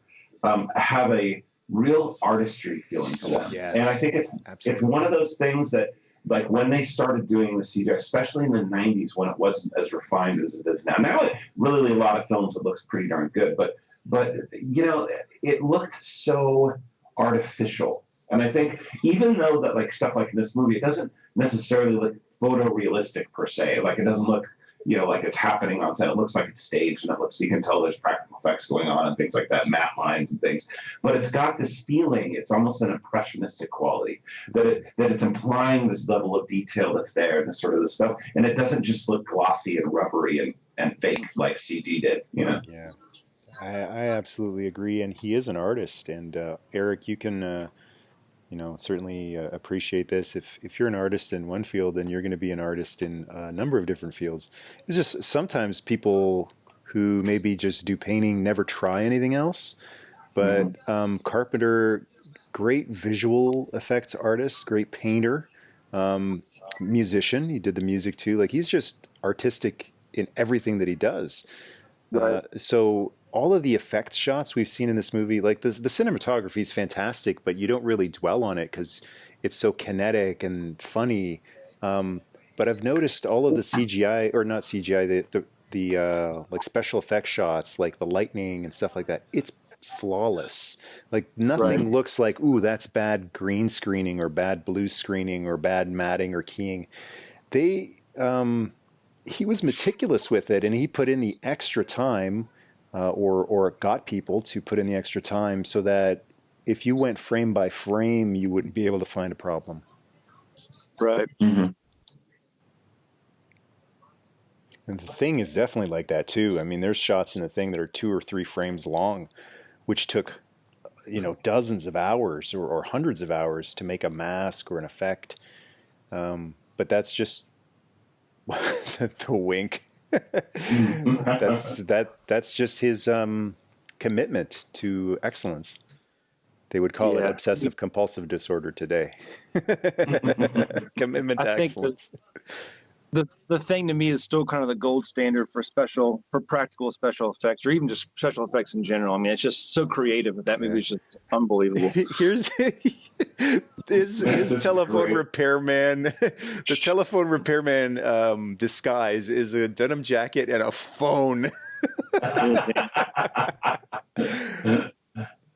[SPEAKER 3] have a real artistry feeling to them. And I
[SPEAKER 2] Yes,
[SPEAKER 3] think it's
[SPEAKER 2] absolutely.
[SPEAKER 3] one of those things that, like, when they started doing the CGI, especially in the '90s when it wasn't as refined as it is now. Now, really, a lot of films, it looks pretty darn good, but it looked so artificial. And I think even though that like stuff like in this movie, it doesn't necessarily look photorealistic per se. Like it doesn't look like it's happening on set. It looks like it's staged, and you can tell there's practical effects going on and things like that, matte lines and things. But it's got this feeling. It's almost an impressionistic quality that it's implying this level of detail that's there and this sort of this stuff, and it doesn't just look glossy and rubbery and fake like CG did.
[SPEAKER 2] Yeah, I absolutely agree. And he is an artist. And Eric, you can certainly appreciate this. If you're an artist in one field, then you're going to be an artist in a number of different fields. It's just sometimes people who maybe just do painting never try anything else. But Carpenter, great visual effects artist, great painter, musician. He did the music too. Like he's just artistic in everything that he does.
[SPEAKER 4] Right.
[SPEAKER 2] So all of the effects shots we've seen in this movie, like the cinematography is fantastic, but you don't really dwell on it because it's so kinetic and funny. But I've noticed all of the CGI, or not CGI, the like special effects shots, like the lightning and stuff like that. It's flawless. Like nothing looks like, ooh, that's bad green screening or bad blue screening or bad matting or keying. They he was meticulous with it, and he put in the extra time, or got people to put in the extra time so that if you went frame by frame, you wouldn't be able to find a problem.
[SPEAKER 4] Right.
[SPEAKER 2] And the Thing is definitely like that too. I mean, there's shots in the Thing that are 2 or 3 frames long, which took, dozens of hours or hundreds of hours to make a mask or an effect. But that's just the wink. That's just his commitment to excellence. They would call it obsessive compulsive disorder today. Commitment to excellence.
[SPEAKER 4] The Thing to me is still kind of the gold standard for practical special effects, or even just special effects in general. I mean, it's just so creative. That movie is just unbelievable.
[SPEAKER 2] Here's his telephone repairman. The telephone repairman disguise is a denim jacket and a phone.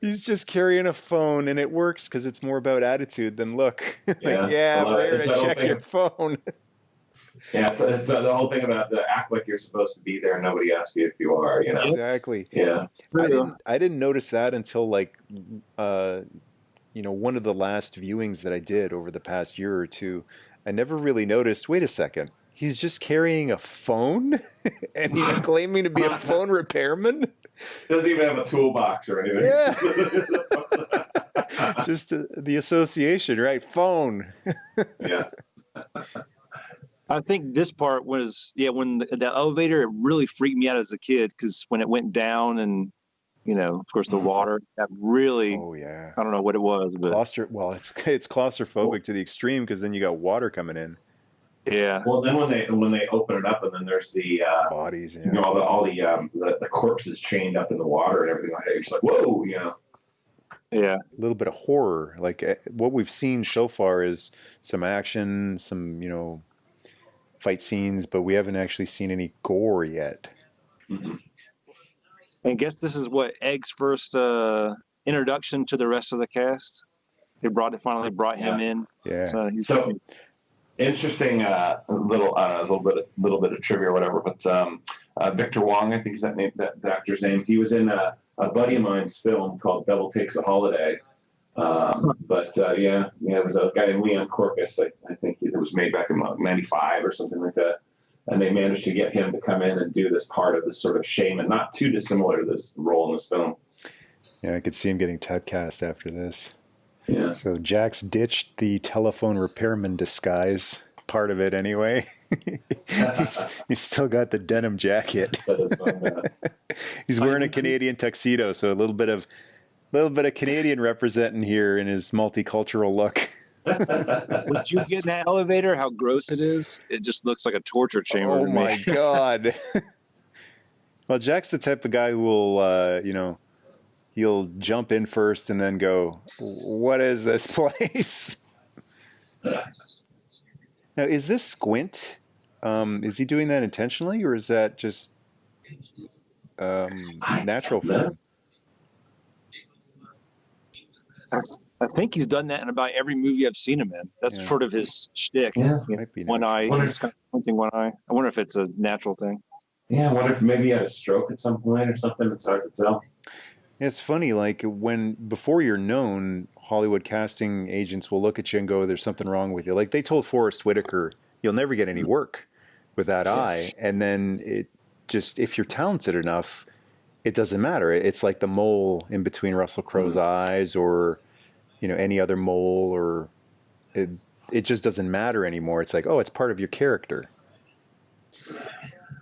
[SPEAKER 2] He's just carrying a phone, and it works because it's more about attitude than look. I'm there to check your phone.
[SPEAKER 3] Yeah, it's the whole thing about the act like you're supposed to be there and nobody asks you if you are,
[SPEAKER 2] Exactly.
[SPEAKER 3] Yeah.
[SPEAKER 2] I didn't notice that until like one of the last viewings that I did over the past year or two. I never really noticed, wait a second, he's just carrying a phone and he's claiming to be a phone repairman?
[SPEAKER 3] Doesn't even have a toolbox or anything.
[SPEAKER 2] Yeah. Just the association, right? Phone.
[SPEAKER 3] Yeah.
[SPEAKER 4] I think this part was, when the elevator, it really freaked me out as a kid, because when it went down and, of course, the water, that really, I don't know what it was. But
[SPEAKER 2] it's claustrophobic to the extreme, because then you got water coming in.
[SPEAKER 4] Yeah.
[SPEAKER 3] Well, then when they open it up, and then there's the
[SPEAKER 2] bodies,
[SPEAKER 3] all the corpses chained up in the water and everything like that, you're just like, whoa,
[SPEAKER 4] Yeah.
[SPEAKER 2] A little bit of horror. Like what we've seen so far is some action, some, fight scenes, but we haven't actually seen any gore yet.
[SPEAKER 3] Mm-hmm.
[SPEAKER 4] I guess this is what Egg's first introduction to the rest of the cast. They finally brought him in.
[SPEAKER 2] Yeah.
[SPEAKER 3] So interesting, little bit of trivia or whatever. But Victor Wong, I think is that actor's name. He was in a buddy of mine's film called Devil Takes a Holiday. It was a guy named Leon Corpus. I think it was made back in '95 or something like that. And they managed to get him to come in and do this part of this sort of shaman, not too dissimilar to this role in this film.
[SPEAKER 2] Yeah, I could see him getting typecast after this.
[SPEAKER 3] Yeah.
[SPEAKER 2] So Jax ditched the telephone repairman disguise, part of it anyway. he's still got the denim jacket. He's wearing a Canadian tuxedo, so a little bit of Canadian representing here in his multicultural look.
[SPEAKER 4] Would you get in that elevator? How gross it is! It just looks like a torture chamber.
[SPEAKER 2] Oh my god! Well, Jack's the type of guy who will, he'll jump in first and then go, "What is this place?" Now, is this Squint? Is he doing that intentionally, or is that just natural for him?
[SPEAKER 4] I think he's done that in about every movie I've seen him in. That's sort of his shtick.
[SPEAKER 3] Yeah.
[SPEAKER 2] Might be
[SPEAKER 4] one eye. He's got squinting one eye. I wonder if it's a natural thing.
[SPEAKER 3] Yeah, I wonder if maybe he had a stroke at some point or something. It's hard to tell.
[SPEAKER 2] It's funny, like before you're known, Hollywood casting agents will look at you and go, "There's something wrong with you." Like they told Forrest Whitaker, "You'll never get any work with that eye." And then if you're talented enough, it doesn't matter. It's like the mole in between Russell Crowe's eyes, or any other mole, or it just doesn't matter anymore. It's like, oh, it's part of your character.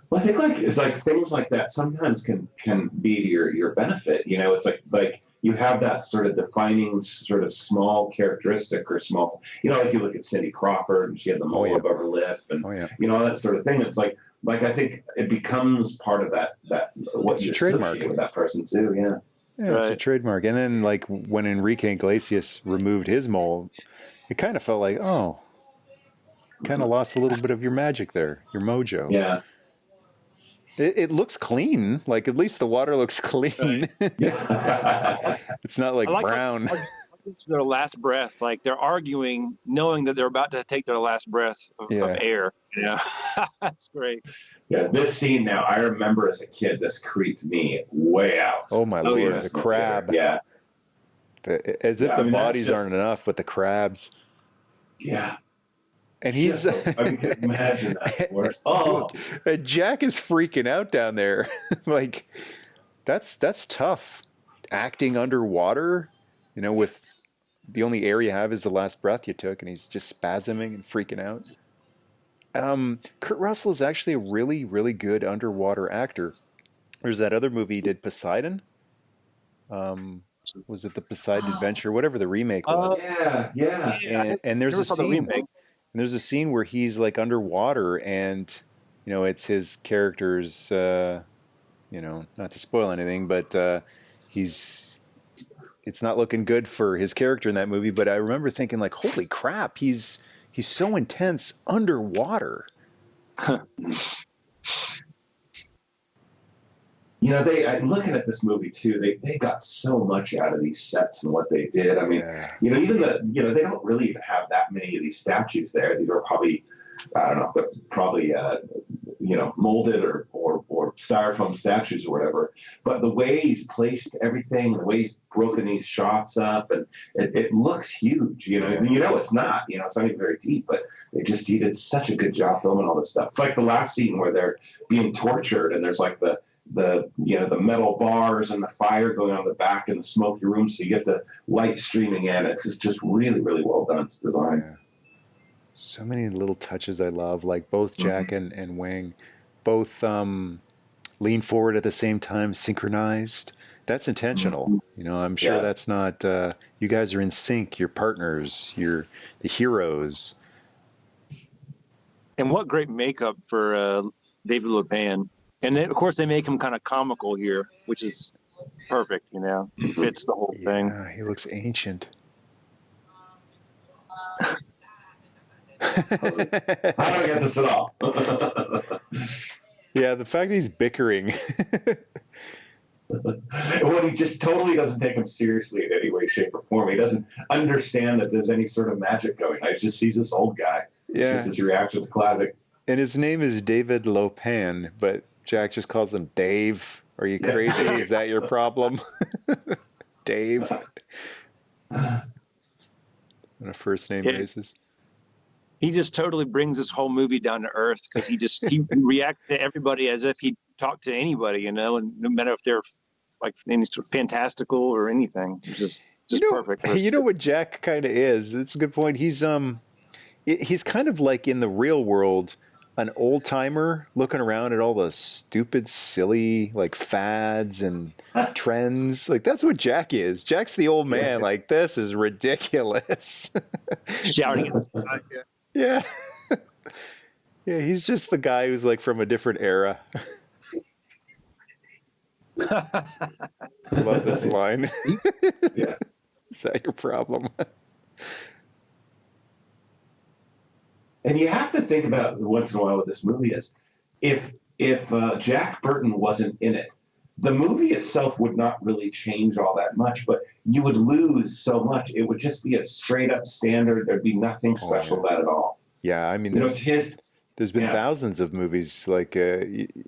[SPEAKER 3] Well, I think it's like things like that sometimes can be to your benefit. It's like you have that sort of defining sort of small characteristic or small. Like you look at Cindy Crawford, and she had the mole above her lip, and all that sort of thing. It's like I think it becomes part of that what
[SPEAKER 2] it's
[SPEAKER 3] you
[SPEAKER 2] trademark
[SPEAKER 3] associate with that person too. Yeah.
[SPEAKER 2] Yeah, it's a trademark. And then, like, when Enrique Iglesias removed his mole, it kind of felt like, oh, kind of lost a little bit of your magic there, your mojo.
[SPEAKER 3] Yeah.
[SPEAKER 2] It looks clean. Like, at least the water looks clean.
[SPEAKER 3] Yeah.
[SPEAKER 2] It's not like brown.
[SPEAKER 4] Their last breath, like they're arguing, knowing that they're about to take their last breath of air. Yeah, that's great.
[SPEAKER 3] Yeah, this scene now, I remember as a kid, this creeped me way out.
[SPEAKER 2] Oh my lord, the crab.
[SPEAKER 3] Yeah.
[SPEAKER 2] As if the bodies aren't enough, but the crabs.
[SPEAKER 3] Yeah.
[SPEAKER 2] And he's...
[SPEAKER 3] I can imagine that. Oh.
[SPEAKER 2] Jack is freaking out down there. Like, that's tough. Acting underwater, with the only air you have is the last breath you took, and he's just spasming and freaking out. Kurt Russell is actually a really, really good underwater actor. There's that other movie he did, Poseidon. Was it the Poseidon Adventure? Whatever the remake was.
[SPEAKER 3] Yeah.
[SPEAKER 2] And there's a scene. And there's a scene where he's like underwater, and it's his character's. Not to spoil anything, but it's not looking good for his character in that movie. But I remember thinking, like, holy crap, he's so intense underwater.
[SPEAKER 3] Looking at this movie too, they got so much out of these sets and what they did. I mean, even they don't really even have that many of these statues there. These are probably, I don't know, but probably molded or styrofoam statues or whatever. But the way he's placed everything, the way he's broken these shots up, and it looks huge. It's not. It's not even very deep, but he did such a good job filming all this stuff. It's like the last scene where they're being tortured, and there's like the metal bars and the fire going on the back in the smoky room, so you get the light streaming in. It's just really, really well done. It's design.
[SPEAKER 2] Yeah. So many little touches I love, like both Jack and Wang, both lean forward at the same time, synchronized. That's intentional. I'm sure that's not. You guys are in sync. You're partners. You're the heroes.
[SPEAKER 4] And what great makeup for David Lopan. And then, of course, they make him kind of comical here, which is perfect. It fits the whole thing.
[SPEAKER 2] Yeah, he looks ancient.
[SPEAKER 3] I don't get this at all.
[SPEAKER 2] Yeah, the fact that he's bickering.
[SPEAKER 3] Well, he just totally doesn't take him seriously in any way, shape, or form. He doesn't understand that there's any sort of magic going on. He just sees this old guy.
[SPEAKER 2] Yeah.
[SPEAKER 3] His reaction's classic.
[SPEAKER 2] And his name is David Lopan, but Jack just calls him Dave. Are you crazy? Is that your problem? Dave. On a first name basis.
[SPEAKER 4] He just totally brings this whole movie down to earth, because he reacts to everybody as if he'd talk to anybody, and no matter if they're like any sort of fantastical or anything. It's just perfect.
[SPEAKER 2] You know what Jack kind of is? That's a good point. He's kind of like, in the real world, an old timer looking around at all the stupid, silly, like, fads and trends. Like, that's what Jack is. Jack's the old man. Like, this is ridiculous.
[SPEAKER 4] Shouting at the sky.
[SPEAKER 2] Yeah. Yeah, he's just the guy who's like from a different era. I love this line.
[SPEAKER 3] Yeah.
[SPEAKER 2] Is that your problem?
[SPEAKER 3] And you have to think about once in a while what this movie is. If Jack Burton wasn't in it, the movie itself would not really change all that much, but you would lose so much. It would just be a straight up standard. There'd be nothing special about it all.
[SPEAKER 2] Yeah, I mean, there's been thousands of movies, like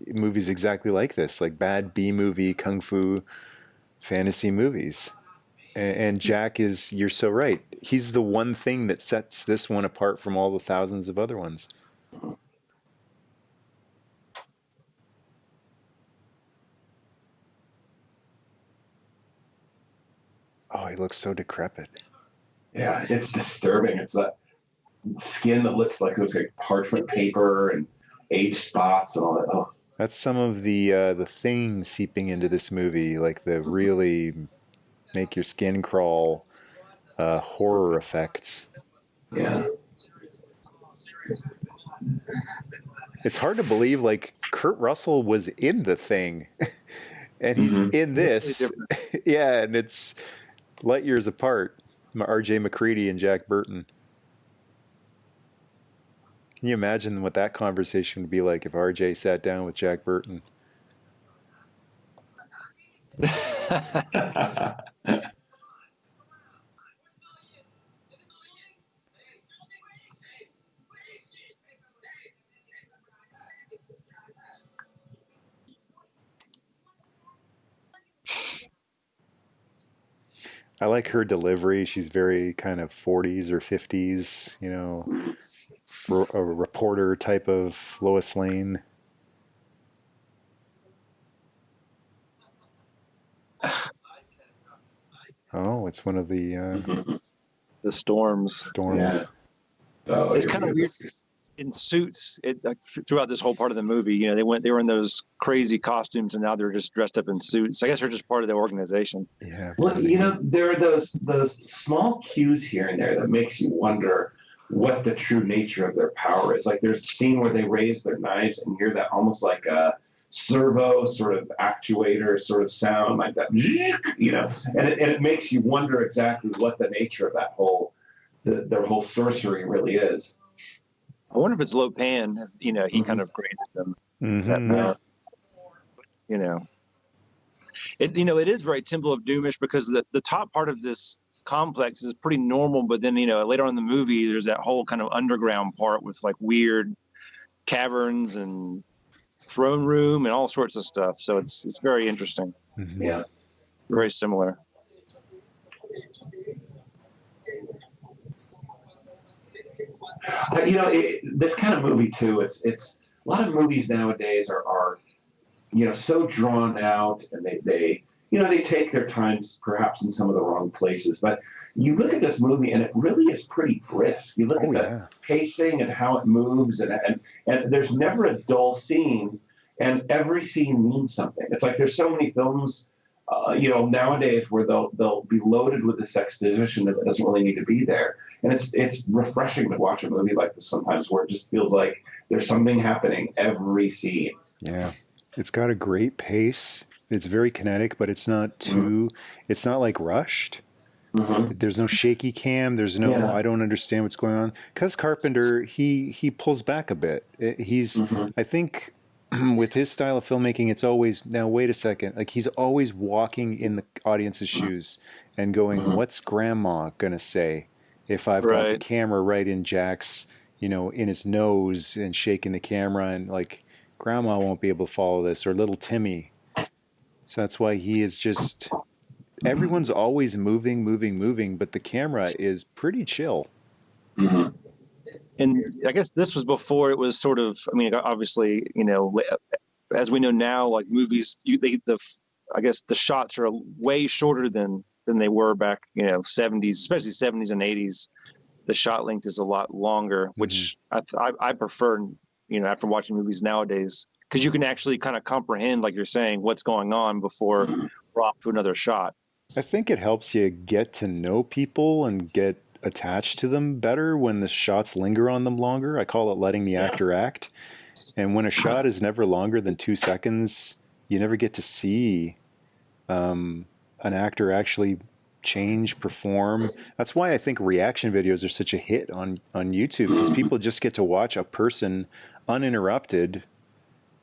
[SPEAKER 2] movies exactly like this, like bad B movie, kung fu, fantasy movies. And Jack is, you're so right. He's the one thing that sets this one apart from all the thousands of other ones. Oh, he looks so decrepit.
[SPEAKER 3] Yeah, it's disturbing. It's that skin that looks like parchment paper and age spots and all that. Oh,
[SPEAKER 2] That's some of the things seeping into this movie, like the really make your skin crawl horror effects.
[SPEAKER 3] yeah.
[SPEAKER 2] It's hard to believe like Kurt Russell was in the thing and he's
[SPEAKER 3] Hmm.
[SPEAKER 2] in
[SPEAKER 4] Really
[SPEAKER 2] this.
[SPEAKER 4] different.
[SPEAKER 2] Yeah, and it's light years apart. RJ McCready and Jack Burton. Can you imagine what that conversation would be like if RJ sat down with Jack Burton? I like her delivery. She's very kind of 40s or 50s, you know, a reporter type of Lois Lane. Oh, it's one of the
[SPEAKER 4] The storms.
[SPEAKER 2] storms.
[SPEAKER 3] Yeah. Oh,
[SPEAKER 4] It's kind of weird in suits. Like, throughout this whole part of the movie, you know, they were in those crazy costumes, and now they're just dressed up in suits. I guess they're just part of the organization.
[SPEAKER 2] Yeah.
[SPEAKER 3] Well, there are those small cues here and there that makes you wonder what the true nature of their power is. Like there's a scene where they raise their knives and hear that almost like a servo sort of actuator sort of sound, like that, you know, and it makes you wonder exactly what the nature of that whole their whole sorcery really is.
[SPEAKER 4] I wonder if it's Lopan. You know, he kind of created them. That
[SPEAKER 2] Mm-hmm.
[SPEAKER 3] Yeah.
[SPEAKER 4] you know, it is very Temple of Doomish because the top part of this complex is pretty normal, but then later on in the movie there's that whole kind of underground part with like weird caverns and throne room and all sorts of stuff. So it's very interesting.
[SPEAKER 2] Mm-hmm.
[SPEAKER 3] Yeah.
[SPEAKER 4] Very similar.
[SPEAKER 3] This kind of movie too. It's a lot of movies nowadays are so drawn out, and they take their times perhaps in some of the wrong places. But you look at this movie, and it really is pretty brisk. You look
[SPEAKER 2] Oh
[SPEAKER 3] at the
[SPEAKER 2] yeah.
[SPEAKER 3] pacing and how it moves, and there's never a dull scene, and every scene means something. It's like there's so many films. Nowadays where they'll be loaded with this exposition that doesn't really need to be there, and it's refreshing to watch a movie like this sometimes, where it just feels like there's something happening every scene.
[SPEAKER 2] Yeah. It's got a great pace. It's very kinetic, but it's not too. It's not like rushed.
[SPEAKER 3] Mm-hmm.
[SPEAKER 2] There's no shaky cam. There's no.
[SPEAKER 3] Yeah.
[SPEAKER 2] I don't understand what's going on. Because Carpenter, he pulls back a bit. He's.
[SPEAKER 3] Mm-hmm.
[SPEAKER 2] I think with his style of filmmaking, it's always now. Wait a second. Like he's always walking in the audience's shoes and going,
[SPEAKER 3] Mm-hmm.
[SPEAKER 2] "What's Grandma gonna say if I've got the
[SPEAKER 4] Right.
[SPEAKER 2] camera right in Jack's, in his nose and shaking the camera and like." Grandma won't be able to follow this, or little Timmy. So that's why he is just. Everyone's always moving, but the camera is pretty chill.
[SPEAKER 3] Mm-hmm.
[SPEAKER 4] And I guess this was before it was sort of. I mean, obviously, as we know now, like movies, I guess the shots are way shorter than they were back, 70s, especially 70s and 80s. The shot length is a lot longer, which I prefer, after watching movies nowadays, because you can actually kind of comprehend, like you're saying, what's going on before we're off to another shot.
[SPEAKER 2] I think it helps you get to know people and get attached to them better when the shots linger on them longer. I call it letting the actor act. And when a shot is never longer than 2 seconds, you never get to see an actor actually change, perform. That's why I think reaction videos are such a hit on YouTube, because people just get to watch a person uninterrupted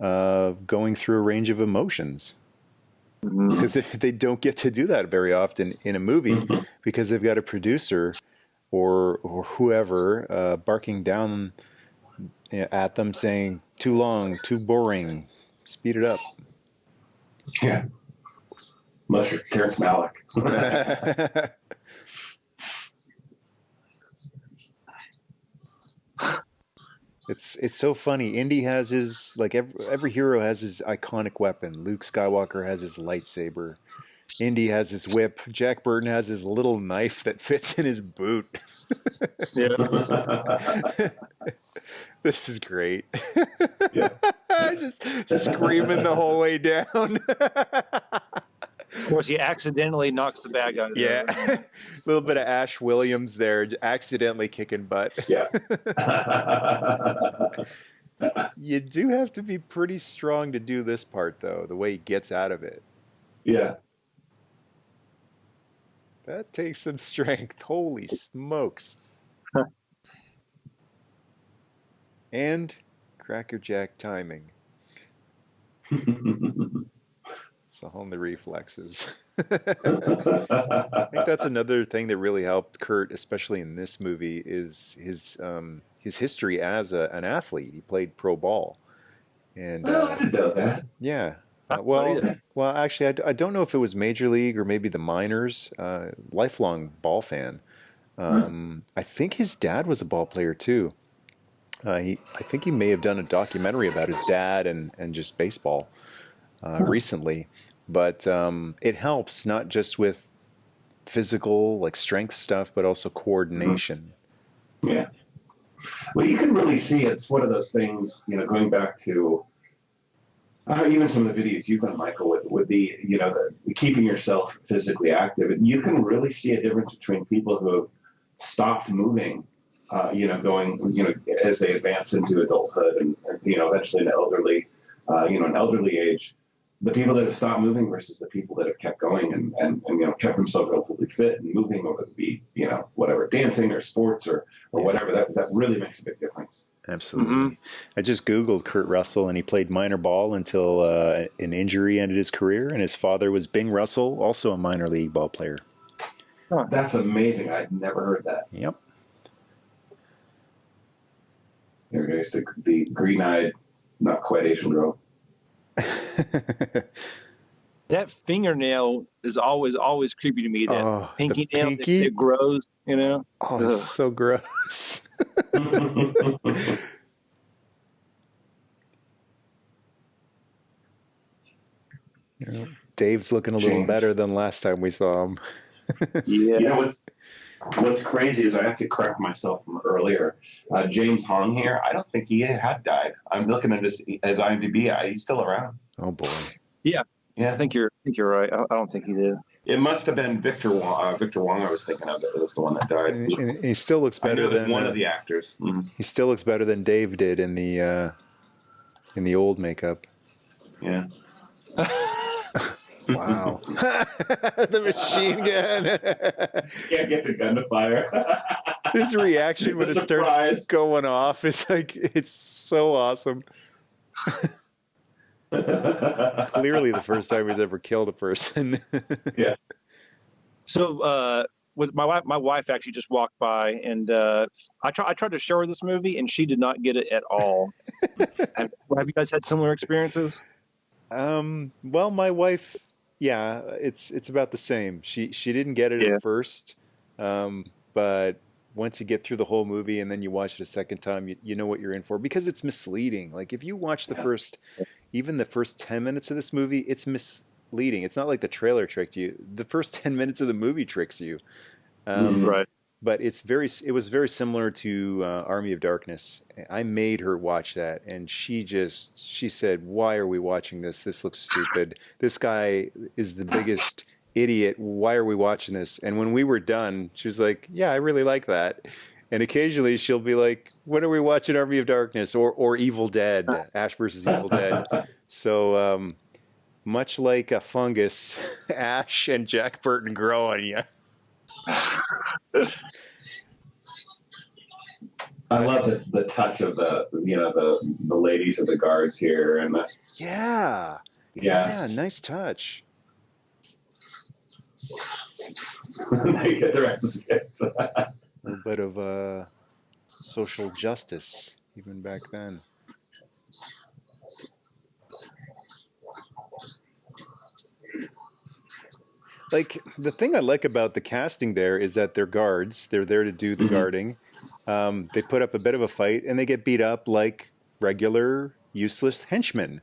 [SPEAKER 2] going through a range of emotions. Because they don't get to do that very often in a movie, because they've got a producer or whoever barking down at them saying, too long, too boring, speed it up.
[SPEAKER 3] Yeah. Unless you're Terrence Malick.
[SPEAKER 2] It's so funny. Indy has his, like every hero has his iconic weapon. Luke Skywalker has his lightsaber. Indy has his whip. Jack Burton has his little knife that fits in his boot.
[SPEAKER 4] Yeah.
[SPEAKER 2] This is great.
[SPEAKER 3] Yeah.
[SPEAKER 2] Just screaming the whole way down.
[SPEAKER 4] Of course, he accidentally knocks the bad guys
[SPEAKER 2] Yeah.
[SPEAKER 4] over.
[SPEAKER 2] A little bit of Ash Williams there, accidentally kicking butt.
[SPEAKER 3] Yeah.
[SPEAKER 2] You do have to be pretty strong to do this part, though, the way he gets out of it.
[SPEAKER 3] Yeah.
[SPEAKER 2] That takes some strength. Holy smokes. And crackerjack timing. It's all in the reflexes. I think that's another thing that really helped Kurt, especially in this movie, is his history as an athlete. He played pro ball, and
[SPEAKER 3] I didn't know that.
[SPEAKER 2] yeah.
[SPEAKER 4] Well,
[SPEAKER 2] Well, actually, I don't know if it was Major League or maybe the minors. Lifelong ball fan. I think his dad was a ball player too. I think he may have done a documentary about his dad and just baseball recently. But it helps not just with physical, like strength stuff, but also coordination.
[SPEAKER 3] Yeah. Well, you can really see it's one of those things, going back to even some of the videos you've done, Michael, with the, the keeping yourself physically active. You can really see a difference between people who have stopped moving, going, as they advance into adulthood and eventually an elderly age. The people that have stopped moving versus the people that have kept going and kept themselves relatively fit and moving, over to be, whatever, dancing or sports or whatever, that really makes a big difference.
[SPEAKER 2] Absolutely.
[SPEAKER 4] Mm-hmm.
[SPEAKER 2] I just Googled Kurt Russell, and he played minor ball until an injury ended his career, and his father was Bing Russell, also a minor league ball player.
[SPEAKER 3] Oh, that's amazing. I'd never heard that.
[SPEAKER 2] Yep.
[SPEAKER 3] There goes the green-eyed, not quite Asian girl.
[SPEAKER 4] That fingernail is always creepy to me. That pinky nail,
[SPEAKER 2] pinky?
[SPEAKER 4] it grows.
[SPEAKER 2] Oh,
[SPEAKER 4] Ugh.
[SPEAKER 2] it's so gross. Dave's looking a little better than last time we saw him.
[SPEAKER 4] Yeah.
[SPEAKER 3] What's crazy is I have to correct myself from earlier. James Hong here, I don't think he had died. I'm looking at his IMDb. He's still around.
[SPEAKER 2] Oh boy.
[SPEAKER 4] Yeah.
[SPEAKER 3] Yeah.
[SPEAKER 4] I think you're right. I don't think he did.
[SPEAKER 3] It must have been Victor Wong. Victor Wong, I was thinking of, that was the one that died.
[SPEAKER 2] And he still looks better than
[SPEAKER 3] one of the actors. Mm-hmm.
[SPEAKER 2] He still looks better than Dave did in the old makeup.
[SPEAKER 3] Yeah.
[SPEAKER 2] Wow. The machine gun.
[SPEAKER 3] Can't get the gun to fire.
[SPEAKER 2] His reaction when it starts
[SPEAKER 3] Surprise.
[SPEAKER 2] going off is like, it's so awesome. Clearly the first time he's ever killed a person.
[SPEAKER 3] Yeah.
[SPEAKER 4] So with my wife actually just walked by, and I tried to show her this movie, and she did not get it at all. Have you guys had similar experiences?
[SPEAKER 2] Well, my wife, yeah, it's about the same. She didn't get it at first, but once you get through the whole movie and then you watch it a second time, you know what you're in for, because it's misleading. Like if you watch even the first 10 minutes of this movie, it's misleading. It's not like the trailer tricked you. The first 10 minutes of the movie tricks you.
[SPEAKER 4] Right.
[SPEAKER 2] But it was very similar to Army of Darkness. I made her watch that, and she said, "Why are we watching this? This looks stupid. This guy is the biggest idiot. Why are we watching this?" And when we were done, she was like, "Yeah, I really like that." And occasionally she'll be like, "When are we watching Army of Darkness or Evil Dead, Ash versus Evil Dead?" So much like a fungus, Ash and Jack Burton grow on you.
[SPEAKER 3] I love the touch of the ladies of the guards here and
[SPEAKER 2] Yeah, nice touch.
[SPEAKER 3] They get their asses kicked.
[SPEAKER 2] A little bit of social justice even back then. Like, the thing I like about the casting there is that they're guards. They're there to do the guarding. They put up a bit of a fight, and they get beat up like regular, useless henchmen.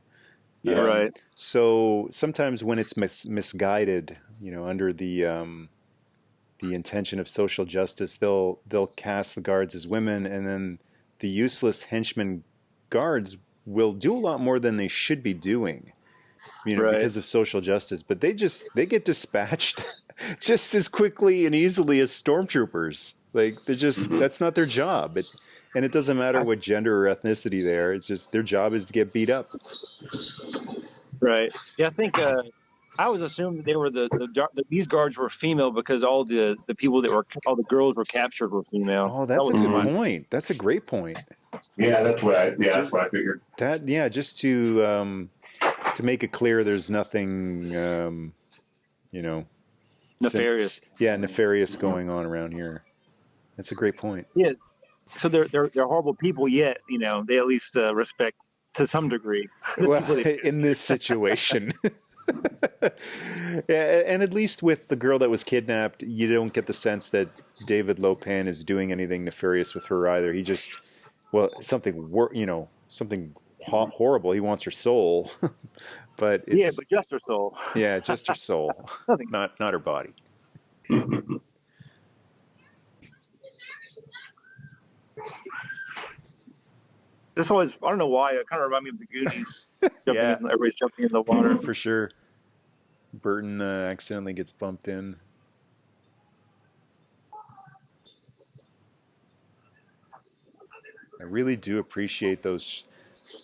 [SPEAKER 3] Yeah.
[SPEAKER 4] Right.
[SPEAKER 2] So sometimes when it's misguided, under the intention of social justice, they'll cast the guards as women, and then the useless henchmen guards will do a lot more than they should be doing,
[SPEAKER 4] Right.
[SPEAKER 2] because of social justice. But they get dispatched just as quickly and easily as stormtroopers. Like that's not their job. And it doesn't matter what gender or ethnicity they are. It's just their job is to get beat up.
[SPEAKER 4] Right. Yeah, I think I always assumed that they were these guards were female because all the girls were captured were female.
[SPEAKER 2] Oh, that's a good point. That's a great point.
[SPEAKER 3] Yeah, that's what I figured.
[SPEAKER 2] Just to make it clear, there's nothing
[SPEAKER 4] nefarious.
[SPEAKER 2] Nefarious going on around here. That's a great point.
[SPEAKER 4] Yeah. So they're horrible people, yet they at least respect to some degree.
[SPEAKER 2] Well, in this situation. Yeah, and at least with the girl that was kidnapped, you don't get the sense that David Lopan is doing anything nefarious with her either. He just, something horrible. He wants her soul, but
[SPEAKER 4] just her soul.
[SPEAKER 2] Yeah, just her soul, not her body.
[SPEAKER 4] This always, I don't know why, it kind of reminds me of the Goonies. Everybody's jumping in the water.
[SPEAKER 2] For sure. Burton accidentally gets bumped in. I really do appreciate those.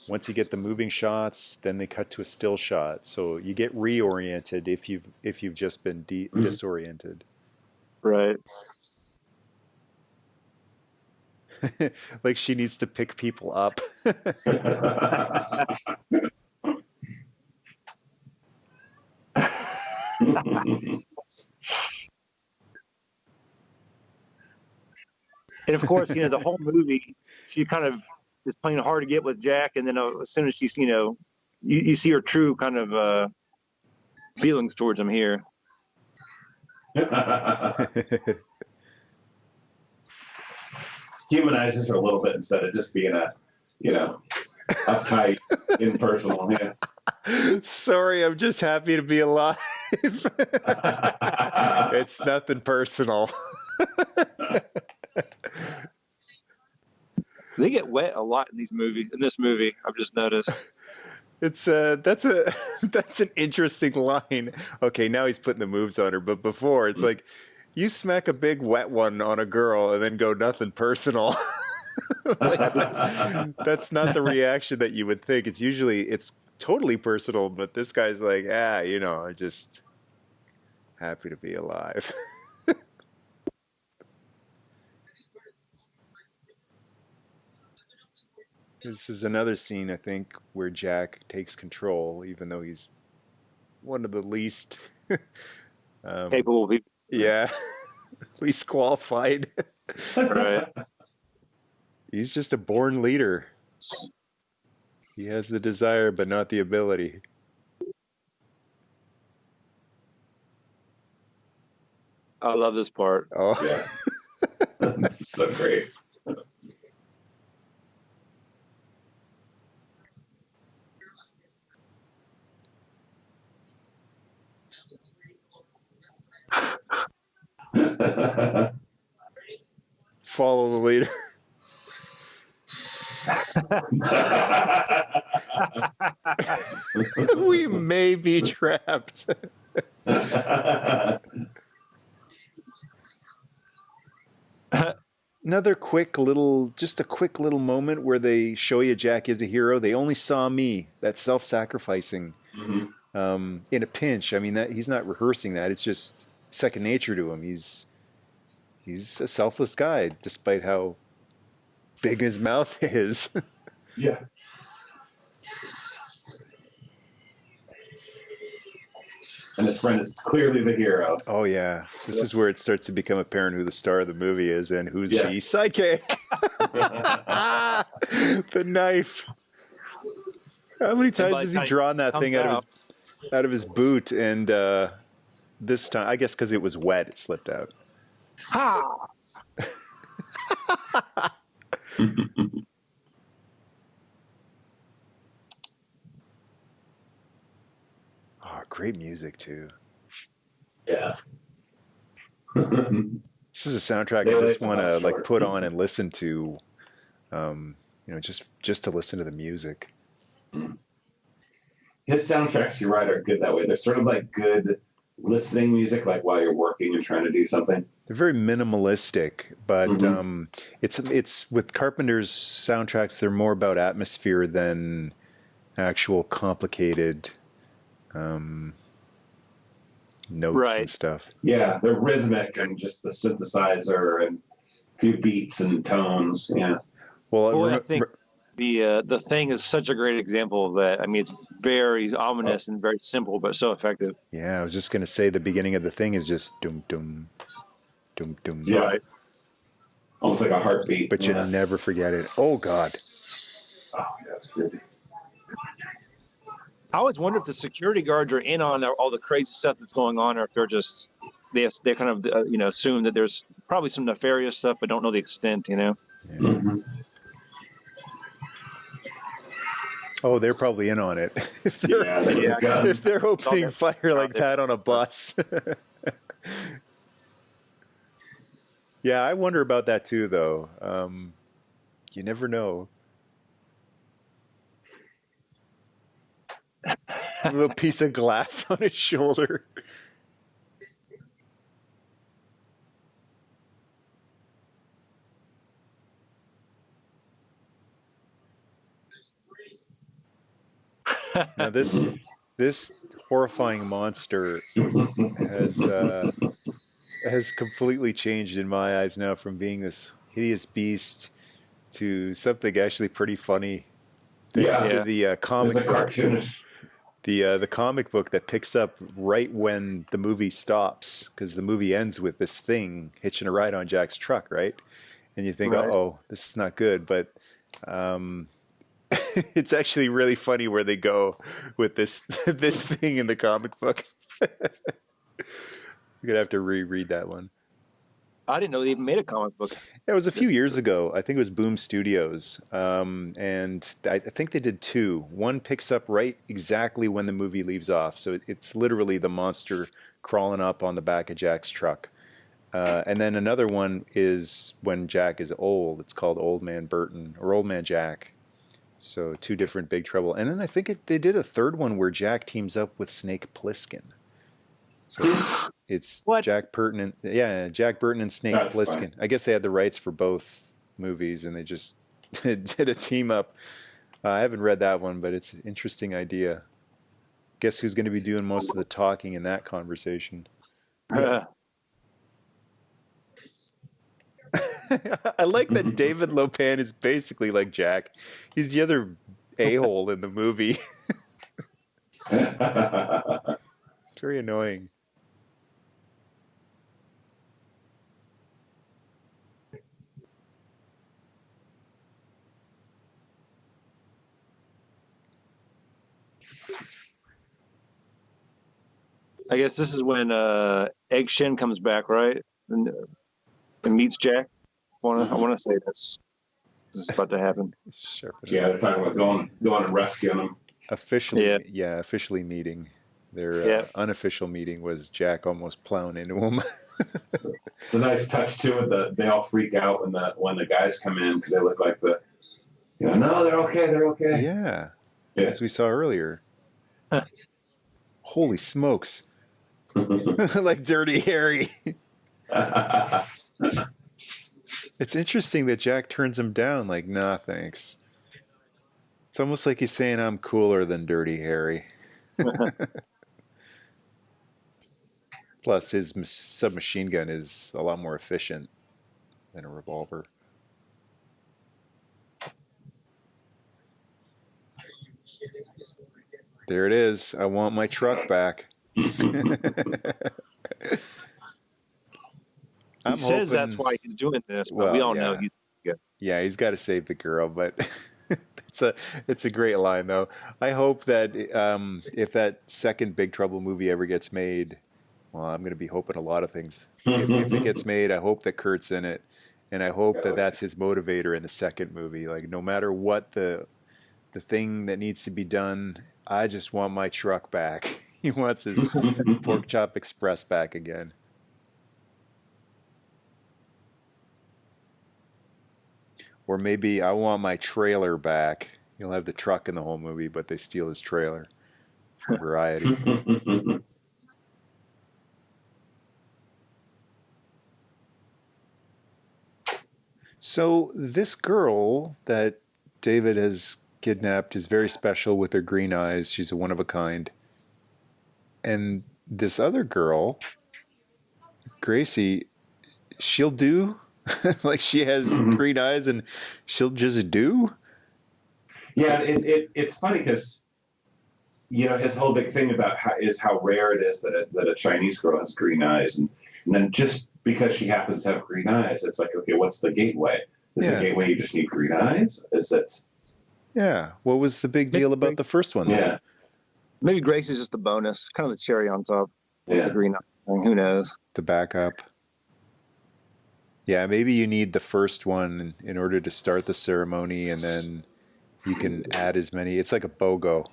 [SPEAKER 2] Once you get the moving shots, then they cut to a still shot, so you get reoriented if you've just been disoriented.
[SPEAKER 4] Right.
[SPEAKER 2] Like she needs to pick people up.
[SPEAKER 4] And of course, the whole movie, she kind of is playing hard to get with Jack, and then as soon as she's, you see her true kind of feelings towards him here.
[SPEAKER 3] Humanizes her a little bit instead of just being a, uptight, impersonal. Yeah.
[SPEAKER 2] Sorry, I'm just happy to be alive. It's nothing personal.
[SPEAKER 4] They get wet a lot in this movie. I've just noticed.
[SPEAKER 2] It's that's an interesting line. Okay, now he's putting the moves on her, but before it's like you smack a big wet one on a girl and then go nothing personal. That's not the reaction that you would think. It's totally personal, but this guy's like, I'm just happy to be alive. This is another scene, I think, where Jack takes control, even though he's one of the least
[SPEAKER 4] capable people.
[SPEAKER 2] Yeah, least qualified.
[SPEAKER 4] Right.
[SPEAKER 2] He's just a born leader. He has the desire, but not the ability.
[SPEAKER 4] I love this part.
[SPEAKER 2] Oh,
[SPEAKER 3] yeah. That's so great.
[SPEAKER 2] Follow the leader. We may be trapped. Another quick little moment where they show you Jack is a hero. They only saw me. That self-sacrificing in a pinch. I mean, that he's not rehearsing that. It's just second nature to him. He's a selfless guy, despite how big his mouth is.
[SPEAKER 3] Yeah. And his friend is clearly the hero.
[SPEAKER 2] Oh, yeah. This is where it starts to become apparent who the star of the movie is and who's the sidekick. The knife. How many times has he drawn that thing out of his boot? And this time, I guess because it was wet, it slipped out.
[SPEAKER 4] Ha!
[SPEAKER 2] Oh, great music, too.
[SPEAKER 3] Yeah.
[SPEAKER 2] This is a soundtrack I
[SPEAKER 3] They
[SPEAKER 2] just
[SPEAKER 3] like them
[SPEAKER 2] want
[SPEAKER 3] up
[SPEAKER 2] to like
[SPEAKER 3] short.
[SPEAKER 2] put on and listen to. Just to listen to the music.
[SPEAKER 3] His soundtracks, you're right, are good that way. They're sort of like good listening music, like while you're working and trying to do something.
[SPEAKER 2] They're very minimalistic, but
[SPEAKER 3] Mm-hmm.
[SPEAKER 2] it's with Carpenter's soundtracks. They're more about atmosphere than actual complicated notes and
[SPEAKER 4] Right.
[SPEAKER 2] stuff.
[SPEAKER 3] Yeah, they're rhythmic and just the synthesizer and a few beats and tones. Yeah.
[SPEAKER 2] Well,
[SPEAKER 4] Boy, I think the thing is such a great example of that. I mean, it's very ominous and very simple, but so effective.
[SPEAKER 2] yeah, I was just gonna say the beginning of the thing is just dum dum dum dum.
[SPEAKER 3] Yeah.
[SPEAKER 4] Right.
[SPEAKER 3] Almost like a heartbeat.
[SPEAKER 2] But you
[SPEAKER 3] Yeah.
[SPEAKER 2] never forget it. Oh God.
[SPEAKER 3] Oh, yeah, it's good.
[SPEAKER 4] I always wonder if the security guards are in on all the crazy stuff that's going on, or if they're just they kind of assume that there's probably some nefarious stuff, but don't know the extent.
[SPEAKER 2] Yeah.
[SPEAKER 3] Mm-hmm.
[SPEAKER 2] Oh, they're probably in on it. if they're,
[SPEAKER 3] Yeah, they
[SPEAKER 4] Yeah.
[SPEAKER 3] gun.
[SPEAKER 2] if they're opening fire like that on a bus. Yeah, I wonder about that too, though. You never know. A little piece of glass on his shoulder. Now this horrifying monster has completely changed in my eyes now from being this hideous beast to something actually pretty funny. Thanks
[SPEAKER 3] Yeah.
[SPEAKER 2] to the
[SPEAKER 3] There's
[SPEAKER 2] comic
[SPEAKER 3] a
[SPEAKER 2] book,
[SPEAKER 3] cartoonish.
[SPEAKER 2] the comic book that picks up right when the movie stops, because the movie ends with this thing hitching a ride on Jack's truck, right? And you think,
[SPEAKER 4] Right.
[SPEAKER 2] oh, this is not good, but it's actually really funny where they go with this this thing in the comic book. You're gonna have to reread that one.
[SPEAKER 4] I didn't know they even made a comic book.
[SPEAKER 2] It was a few years ago. I think it was Boom Studios, and I think they did two. One picks up right exactly when the movie leaves off, so it's literally the monster crawling up on the back of Jack's truck. And then another one is when Jack is old. It's called Old Man Burton or Old Man Jack. So two different Big Trouble. And then I think they did a third one where Jack teams up with Snake Plissken. So it's
[SPEAKER 4] What?
[SPEAKER 2] Jack Burton and Snake
[SPEAKER 3] That's
[SPEAKER 2] Plissken.
[SPEAKER 3] fine.
[SPEAKER 2] I guess they had the rights for both movies and they just did a team up. I haven't read that one, but it's an interesting idea. Guess who's going to be doing most of the talking in that conversation? I like that David Lopan is basically like Jack. He's the other a-hole in the movie. It's very annoying.
[SPEAKER 4] I guess this is when Egg Shin comes back, right? And meets Jack. I want to say this is about to happen.
[SPEAKER 3] Yeah, they're talking about going and rescuing them.
[SPEAKER 2] Officially meeting. Their unofficial meeting was Jack almost plowing into him.
[SPEAKER 3] It's a nice touch too. They all freak out when the guys come in because they look like no, they're okay, they're okay.
[SPEAKER 2] Yeah, as we saw earlier. Holy smokes! Like Dirty Harry. It's interesting that Jack turns him down. Like, nah, thanks. It's almost like he's saying, "I'm cooler than Dirty Harry." Plus, his submachine gun is a lot more efficient than a revolver. There it is. I want my truck back.
[SPEAKER 4] He says that's why he's doing this, but we all know he's good.
[SPEAKER 2] Yeah, he's got to save the girl, but it's a great line though. I hope that if that second Big Trouble movie ever gets made, well, I'm going to be hoping a lot of things. If it gets made, I hope that Kurt's in it, and I hope that that's his motivator in the second movie. Like, no matter what the thing that needs to be done, I just want my truck back. He wants his pork chop express back again. Or maybe I want my trailer back. He'll have the truck in the whole movie, but they steal his trailer for variety. So this girl that David has kidnapped is very special with her green eyes. She's a one of a kind. And this other girl, Gracie, she'll do like she has green eyes and she'll just do.
[SPEAKER 3] Yeah, it's funny because his whole big thing about how rare it is that a Chinese girl has green eyes, and then just because she happens to have green eyes, it's like, okay, what's the gateway? Is the gateway you just need green eyes? Is it?
[SPEAKER 2] Yeah. What was the big deal about the first one?
[SPEAKER 3] Yeah.
[SPEAKER 4] Maybe Grace is just the bonus, kind of the cherry on top.
[SPEAKER 3] Yeah.
[SPEAKER 4] The green eye thing. Who knows?
[SPEAKER 2] The backup. Yeah, maybe you need the first one in order to start the ceremony, and then you can add as many. It's like a BOGO.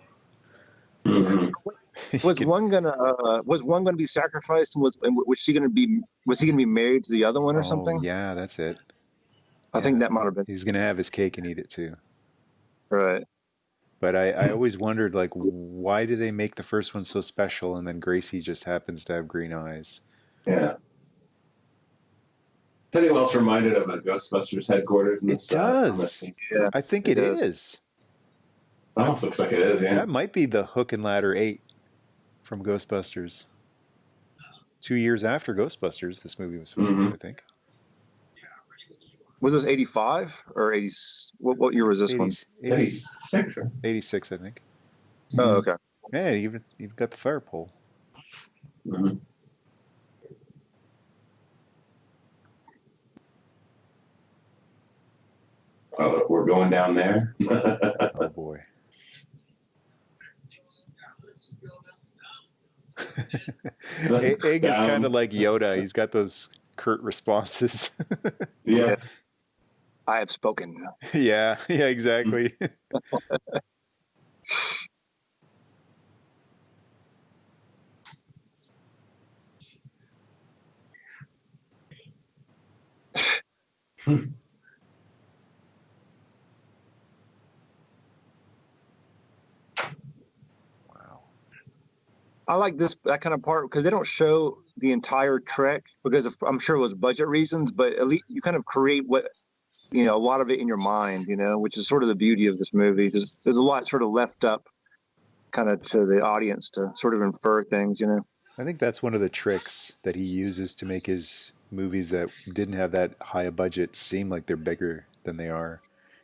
[SPEAKER 4] Was one gonna be sacrificed, and was he gonna be married to the other one or something?
[SPEAKER 2] Yeah, that's it.
[SPEAKER 4] I think that might have been.
[SPEAKER 2] He's gonna have his cake and eat it too.
[SPEAKER 4] Right.
[SPEAKER 2] But I always wondered, like, why do they make the first one so special, and then Gracie just happens to have green eyes?
[SPEAKER 3] Yeah. Does anyone else reminded of a Ghostbusters headquarters?
[SPEAKER 2] It does.
[SPEAKER 4] Yeah,
[SPEAKER 2] I think it is.
[SPEAKER 3] Almost looks like it is, yeah.
[SPEAKER 2] That might be the Hook and Ladder 8 from Ghostbusters. 2 years after Ghostbusters, this movie was filmed, I think.
[SPEAKER 4] Was this 85 or 80? What year was this
[SPEAKER 2] 80,
[SPEAKER 4] one?
[SPEAKER 3] 86.
[SPEAKER 2] 86, I think.
[SPEAKER 4] Oh, okay.
[SPEAKER 2] Yeah, you've got the fire pole.
[SPEAKER 3] Mm-hmm. Oh, look, we're going down there.
[SPEAKER 2] Oh, boy. Egg is kind of like Yoda. He's got those curt responses.
[SPEAKER 3] Yeah.
[SPEAKER 4] I have spoken.
[SPEAKER 2] Yeah, exactly.
[SPEAKER 4] I like that kind of part because they don't show the entire trek because I'm sure it was budget reasons, but at least you kind of create a lot of it in your mind, which is sort of the beauty of this movie. There's a lot sort of left up kind of to the audience to sort of infer things,
[SPEAKER 2] I think that's one of the tricks that he uses to make his movies that didn't have that high a budget seem like they're bigger than they are.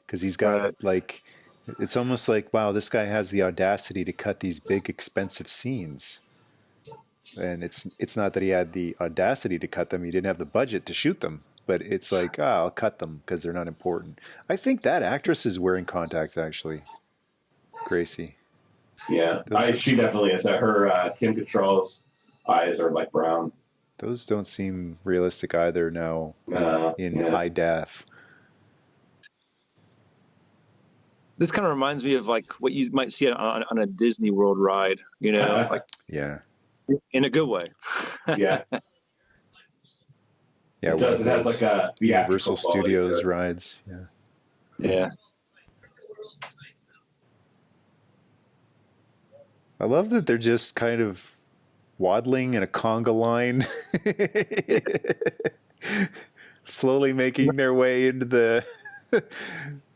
[SPEAKER 2] Because he's got it's almost like, wow, this guy has the audacity to cut these big, expensive scenes. And it's not that he had the audacity to cut them. He didn't have the budget to shoot them. But it's like, I'll cut them because they're not important. I think that actress is wearing contacts, actually. Gracie.
[SPEAKER 3] Yeah, she definitely is. Her Kim Cattrall's eyes are like brown.
[SPEAKER 2] Those don't seem realistic either now in high def.
[SPEAKER 4] This kind of reminds me of like what you might see on a Disney World ride, like
[SPEAKER 2] yeah,
[SPEAKER 4] in a good way.
[SPEAKER 3] Yeah.
[SPEAKER 2] Yeah,
[SPEAKER 3] it does. It has like a
[SPEAKER 2] Universal Studios rides. Yeah.
[SPEAKER 4] Yeah.
[SPEAKER 2] I love that they're just kind of waddling in a conga line, slowly making their way into the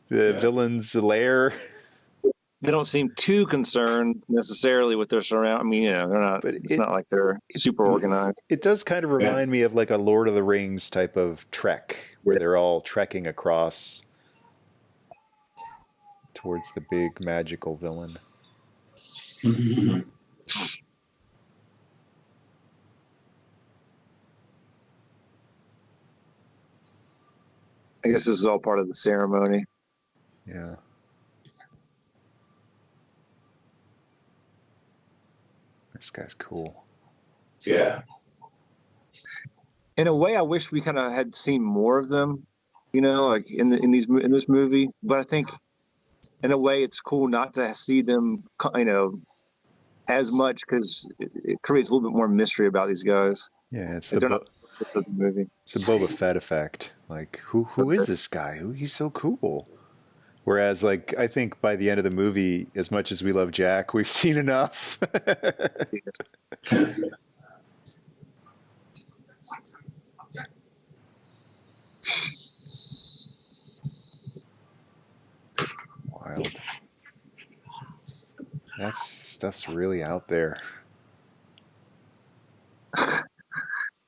[SPEAKER 2] villain's lair.
[SPEAKER 4] They don't seem too concerned necessarily with their surround. I mean, they're not. But it's not like they're super organized.
[SPEAKER 2] It does kind of remind me of like a Lord of the Rings type of trek, where they're all trekking across towards the big magical villain.
[SPEAKER 4] I guess this is all part of the ceremony.
[SPEAKER 2] Yeah. This guy's cool.
[SPEAKER 3] Yeah.
[SPEAKER 4] In a way, I wish we kind of had seen more of them, like in this movie. But I think, in a way, it's cool not to see them, as much because it creates a little bit more mystery about these guys.
[SPEAKER 2] Yeah, it's
[SPEAKER 4] Like,
[SPEAKER 2] the
[SPEAKER 4] they're not the movie.
[SPEAKER 2] it's the Boba Fett effect. Like, who is this guy? He's so cool. Whereas, like, I think by the end of the movie, as much as we love Jack, we've seen enough. Wild. That stuff's really out there.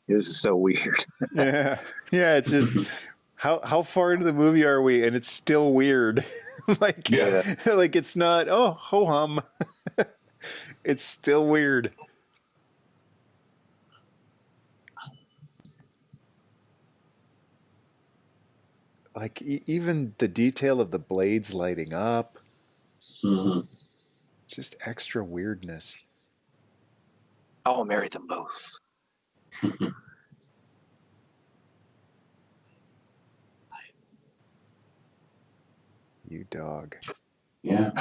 [SPEAKER 4] This is so weird.
[SPEAKER 2] Yeah, yeah. It's just how far into the movie are we, and it's still weird. Like,
[SPEAKER 3] Yeah.
[SPEAKER 2] like it's not. Oh, ho hum. It's still weird. Like even the detail of the blades lighting up,
[SPEAKER 3] Mm-hmm.
[SPEAKER 2] just extra weirdness.
[SPEAKER 4] I'll marry them both.
[SPEAKER 2] You dog.
[SPEAKER 3] Yeah.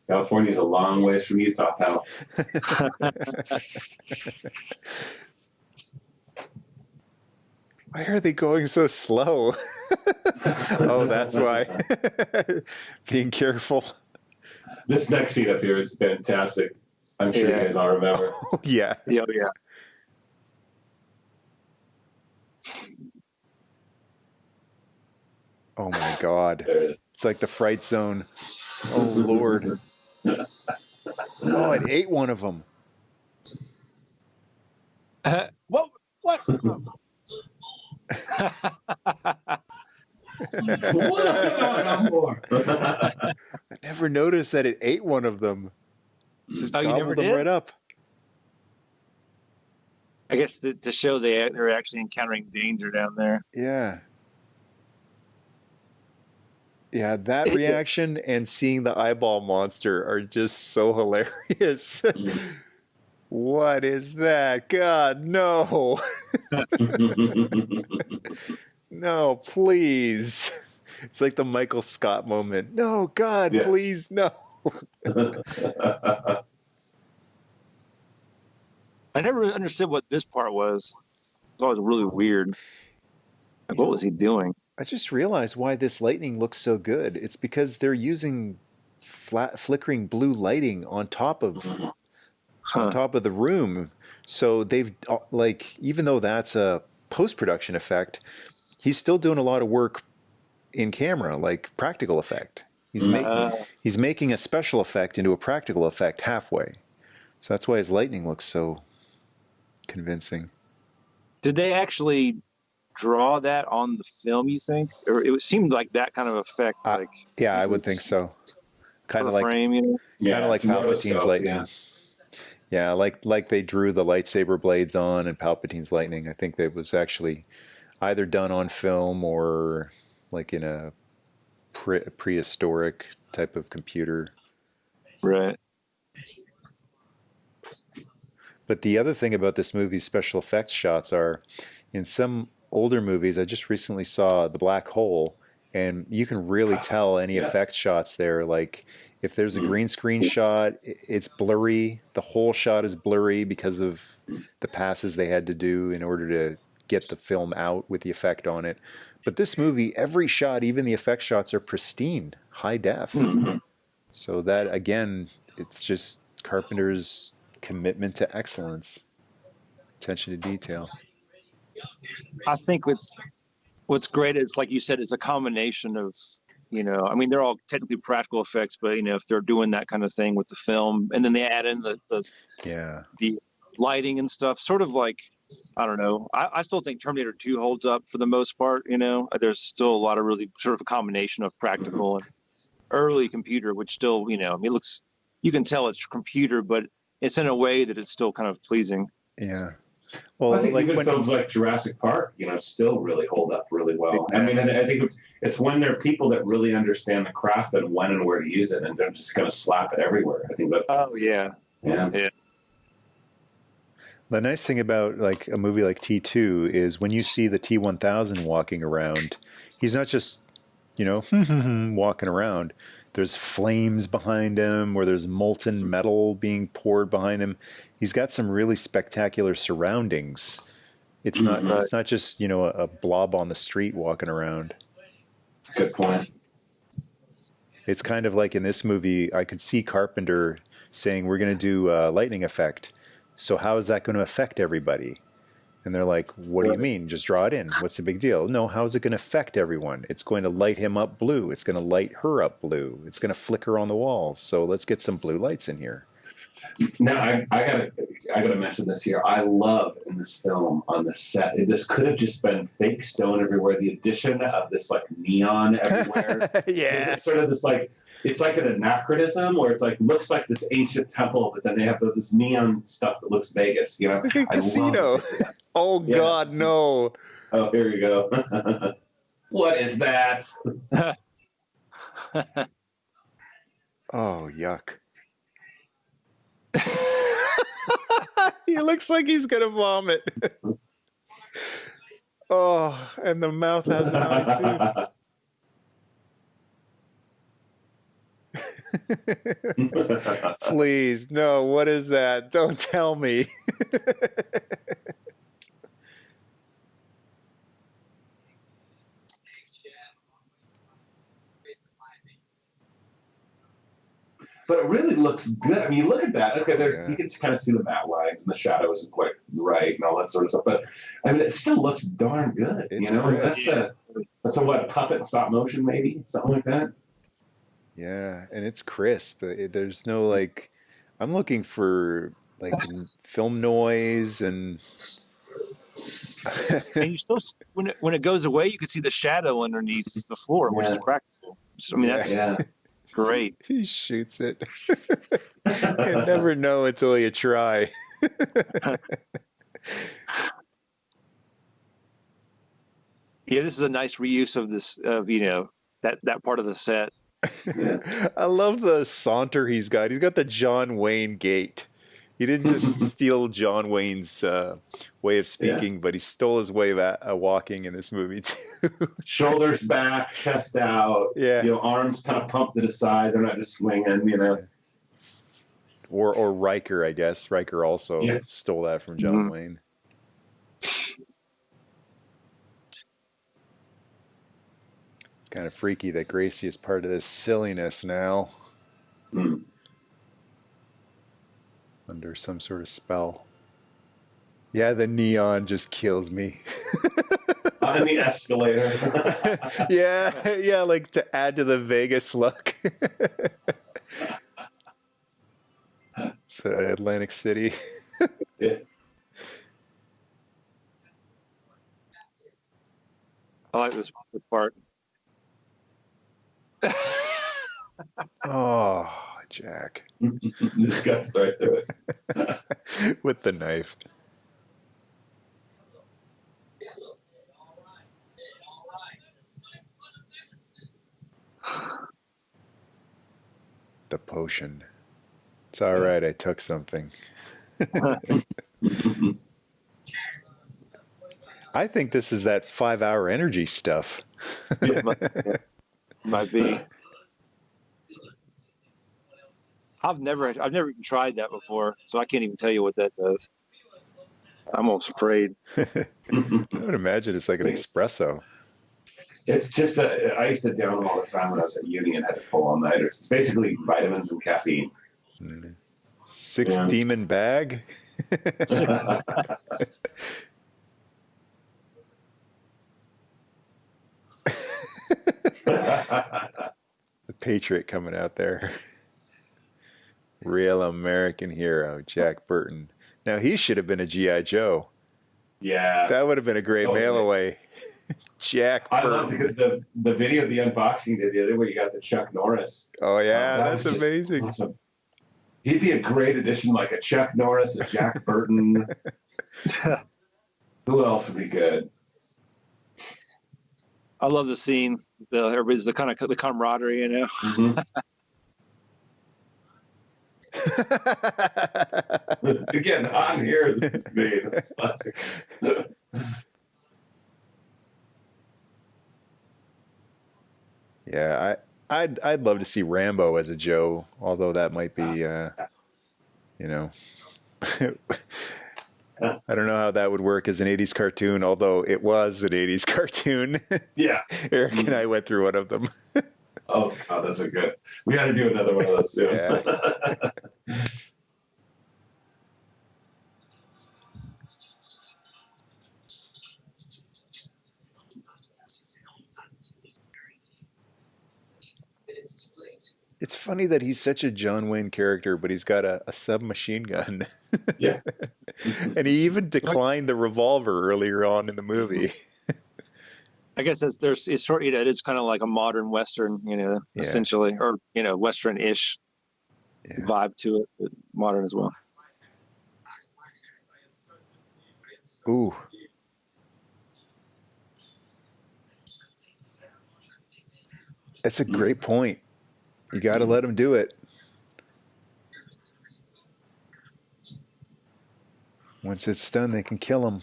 [SPEAKER 3] California's a long ways from Utah, pal.
[SPEAKER 2] Why are they going so slow? Oh, that's why. Being careful.
[SPEAKER 3] This next scene up here is fantastic. I'm sure you guys all remember.
[SPEAKER 2] Oh, yeah.
[SPEAKER 4] Yeah, yeah.
[SPEAKER 2] Oh my God.
[SPEAKER 3] There it is.
[SPEAKER 2] It's like the fright zone. Oh Lord. Oh, it ate one of them.
[SPEAKER 4] What? What?
[SPEAKER 2] I never noticed that it ate one of them. It just
[SPEAKER 4] Oh, you never
[SPEAKER 2] gobbled them
[SPEAKER 4] did?
[SPEAKER 2] right up.
[SPEAKER 4] I guess to show they're actually encountering danger down there.
[SPEAKER 2] Yeah. Yeah, that reaction and seeing the eyeball monster are just so hilarious. What is that? God, no. No, please. It's like the Michael Scott moment. No, God,
[SPEAKER 3] Yeah.
[SPEAKER 2] please, no.
[SPEAKER 4] I never really understood what this part was. It was always really weird. Like, what was he doing?
[SPEAKER 2] I just realized why this lightning looks so good. It's because they're using flat flickering blue lighting on top of the room. So they've like, even though that's a post-production effect, he's still doing a lot of work in camera, like practical effect. He's making a special effect into a practical effect halfway. So that's why his lightning looks so convincing.
[SPEAKER 4] Did they actually draw that on the film, you think? Or it seemed like that kind of effect, like
[SPEAKER 2] Yeah, I would think so. Kind of like
[SPEAKER 4] frame, you know?
[SPEAKER 2] kind of like Palpatine's lightning. Yeah, like they drew the lightsaber blades on and Palpatine's lightning. I think that was actually either done on film or like in a prehistoric type of computer.
[SPEAKER 4] Right.
[SPEAKER 2] But the other thing about this movie's special effects shots are, in some older movies, I just recently saw The Black Hole, and you can really tell any effect shots there. Like, if there's a green screen shot, it's blurry. The whole shot is blurry because of the passes they had to do in order to get the film out with the effect on it. But this movie, every shot, even the effect shots, are pristine, high def. So that, again, it's just Carpenter's commitment to excellence, attention to detail.
[SPEAKER 4] I think what's great is, like you said, it's a combination of, you know, I mean, they're all technically practical effects, but, you know, if they're doing that kind of thing with the film, and then they add in the lighting and stuff, sort of like, I don't know. I still think Terminator 2 holds up for the most part, you know. There's still a lot of really sort of a combination of practical and early computer, which still, you know, I mean, it looks, you can tell it's computer, but it's in a way that it's still kind of pleasing.
[SPEAKER 2] Yeah. Well,
[SPEAKER 3] I think
[SPEAKER 2] like
[SPEAKER 3] even films like Jurassic Park, you know, still really hold up really well. I mean, I think it's when there are people that really understand the craft and when and where to use it, and they're just going to slap it everywhere. I think that's.
[SPEAKER 4] Oh yeah.
[SPEAKER 2] The nice thing about like a movie like T2 is when you see the T1000 walking around, he's not just, you know, walking around. There's flames behind him, or there's molten metal being poured behind him. He's got some really spectacular surroundings. It's not it's not just, you know, a blob on the street walking around.
[SPEAKER 3] Good point.
[SPEAKER 2] It's kind of like in this movie, I could see Carpenter saying, we're going to do a lightning effect. So how is that going to affect everybody? And they're like, what do you mean? Just draw it in. What's the big deal? No, how is it going to affect everyone? It's going to light him up blue. It's going to light her up blue. It's going to flicker on the walls. So let's get some blue lights in here.
[SPEAKER 3] Now, I gotta mention this here. I love in this film on the set. This could have just been fake stone everywhere. The addition of this like neon everywhere.
[SPEAKER 2] Yeah.
[SPEAKER 3] It's sort of this like, it's like an anachronism where it's like looks like this ancient temple, but then they have this neon stuff that looks Vegas. You know,
[SPEAKER 2] It's like a casino. Oh
[SPEAKER 3] Yeah.
[SPEAKER 2] God, no.
[SPEAKER 3] Oh, here you go. What is that?
[SPEAKER 2] Oh, yuck. He looks like he's gonna vomit. Oh, and the mouth has an eye too. Please, no, what is that? Don't tell me.
[SPEAKER 3] But it really looks good. I mean, you look at that. Okay, you can kind of see the matte lines and the shadow isn't quite right and all that sort of stuff. But I mean, it still looks darn good.
[SPEAKER 2] It's
[SPEAKER 3] you know,
[SPEAKER 2] crisp.
[SPEAKER 3] that's a what, puppet stop motion maybe, something like that.
[SPEAKER 2] Yeah, and it's crisp. There's no like, I'm looking for like film noise and.
[SPEAKER 4] And you still, when it goes away, you can see the shadow underneath the floor, which is practical. So, I mean, that's great.
[SPEAKER 2] He shoots it. You never know until you try.
[SPEAKER 4] Yeah, this is a nice reuse of this, of, you know, that part of the set.
[SPEAKER 2] I love the saunter he's got. He's got the John Wayne gait. He didn't just steal John Wayne's way of speaking, but he stole his way of walking in this movie too.
[SPEAKER 3] Shoulders back, chest out.
[SPEAKER 2] Yeah.
[SPEAKER 3] You know, arms kind of pumped to the side. They're not just swinging. You know.
[SPEAKER 2] Or Riker, I guess. Riker also stole that from John Wayne. It's kind of freaky that Gracie is part of this silliness now. Under some sort of spell. Yeah, the neon just kills me.
[SPEAKER 3] On the escalator.
[SPEAKER 2] yeah, like to add to the Vegas look. It's Atlantic City.
[SPEAKER 3] Yeah.
[SPEAKER 4] I like this part.
[SPEAKER 2] Oh, Jack.
[SPEAKER 3] This guts right through it.
[SPEAKER 2] With the knife. The potion. It's all right, I took something. I think this is that 5-hour energy stuff.
[SPEAKER 4] Might be. I've never even tried that before, so I can't even tell you what that does. I'm almost afraid.
[SPEAKER 2] I would imagine it's like an espresso.
[SPEAKER 3] It's just I used to down them all the time when I was at uni and had to pull all-nighters. It's basically vitamins and caffeine.
[SPEAKER 2] 6 demon bag. The Patriot coming out there. Real American hero, Jack Burton. Now he should have been a G.I. Joe.
[SPEAKER 3] Yeah.
[SPEAKER 2] That would have been a great mail away. Jack Burton.
[SPEAKER 3] I love the video, the unboxing video where you got the Chuck Norris.
[SPEAKER 2] Oh yeah, that's amazing.
[SPEAKER 3] Awesome. He'd be a great addition, like a Chuck Norris, a Jack Burton. Who else would be good?
[SPEAKER 4] I love the scene. Everybody's the kind of the camaraderie, you know.
[SPEAKER 3] Mm-hmm. It's getting hot in here. This is me. That's classic.
[SPEAKER 2] Yeah, I'd love to see Rambo as a Joe, although that might be, you know, I don't know how that would work as an 80s cartoon, although it was an 80s cartoon.
[SPEAKER 3] Yeah.
[SPEAKER 2] Eric and I went through one of them.
[SPEAKER 3] Oh, God, those are good. We got to do another one of those soon.
[SPEAKER 2] Yeah. It's funny that he's such a John Wayne character, but he's got a submachine gun.
[SPEAKER 3] Yeah.
[SPEAKER 2] And he even declined the revolver earlier on in the movie.
[SPEAKER 4] I guess it's sort of, it's kind of like a modern Western,
[SPEAKER 2] Yeah.
[SPEAKER 4] essentially, or, Western-ish vibe to it, but modern as well.
[SPEAKER 2] Ooh. That's a great point. You got to let him do it. Once it's done, they can kill him.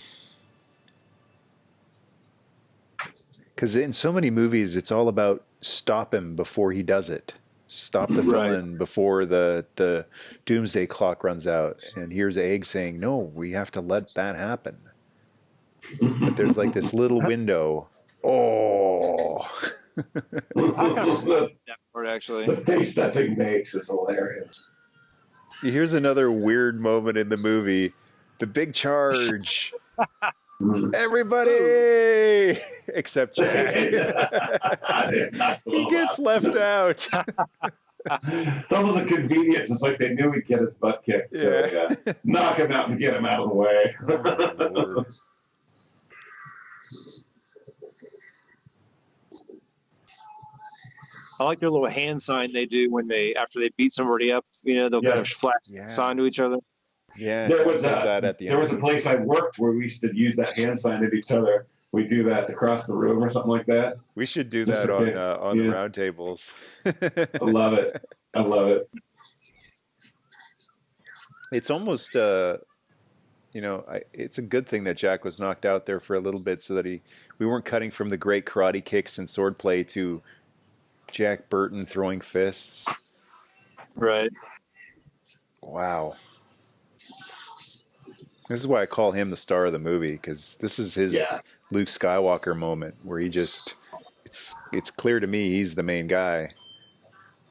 [SPEAKER 2] Because in so many movies, it's all about stop him before he does it. Stop the villain before the doomsday clock runs out. And here's Egg saying, no, we have to let that happen. But there's like this little window. Oh.
[SPEAKER 3] The
[SPEAKER 4] That part, actually.
[SPEAKER 3] face that thing makes is hilarious.
[SPEAKER 2] Here's another weird moment in the movie. The big charge. Everybody except Jack. He gets left out.
[SPEAKER 3] It's almost a convenience. It's like they knew he'd get his butt kicked. So,
[SPEAKER 2] Yeah.
[SPEAKER 3] knock him out and get him out of the way.
[SPEAKER 2] Oh, Lord.
[SPEAKER 4] I like their little hand sign they do after they beat somebody up. They'll kind of flash sign to each other.
[SPEAKER 2] Yeah,
[SPEAKER 3] There was
[SPEAKER 2] that at the
[SPEAKER 3] there
[SPEAKER 2] end.
[SPEAKER 3] was a place I worked where we used to use that hand sign at each other. We do that across the room or something like that.
[SPEAKER 2] We should do
[SPEAKER 3] Just
[SPEAKER 2] that
[SPEAKER 3] for
[SPEAKER 2] on
[SPEAKER 3] kicks.
[SPEAKER 2] the round tables.
[SPEAKER 3] I love it. I love it.
[SPEAKER 2] It's almost it's a good thing that Jack was knocked out there for a little bit, so that we weren't cutting from the great karate kicks and swordplay to Jack Burton throwing fists.
[SPEAKER 4] Right.
[SPEAKER 2] Wow. This is why I call him the star of the movie, because this is his Luke Skywalker moment where it's clear to me he's the main guy.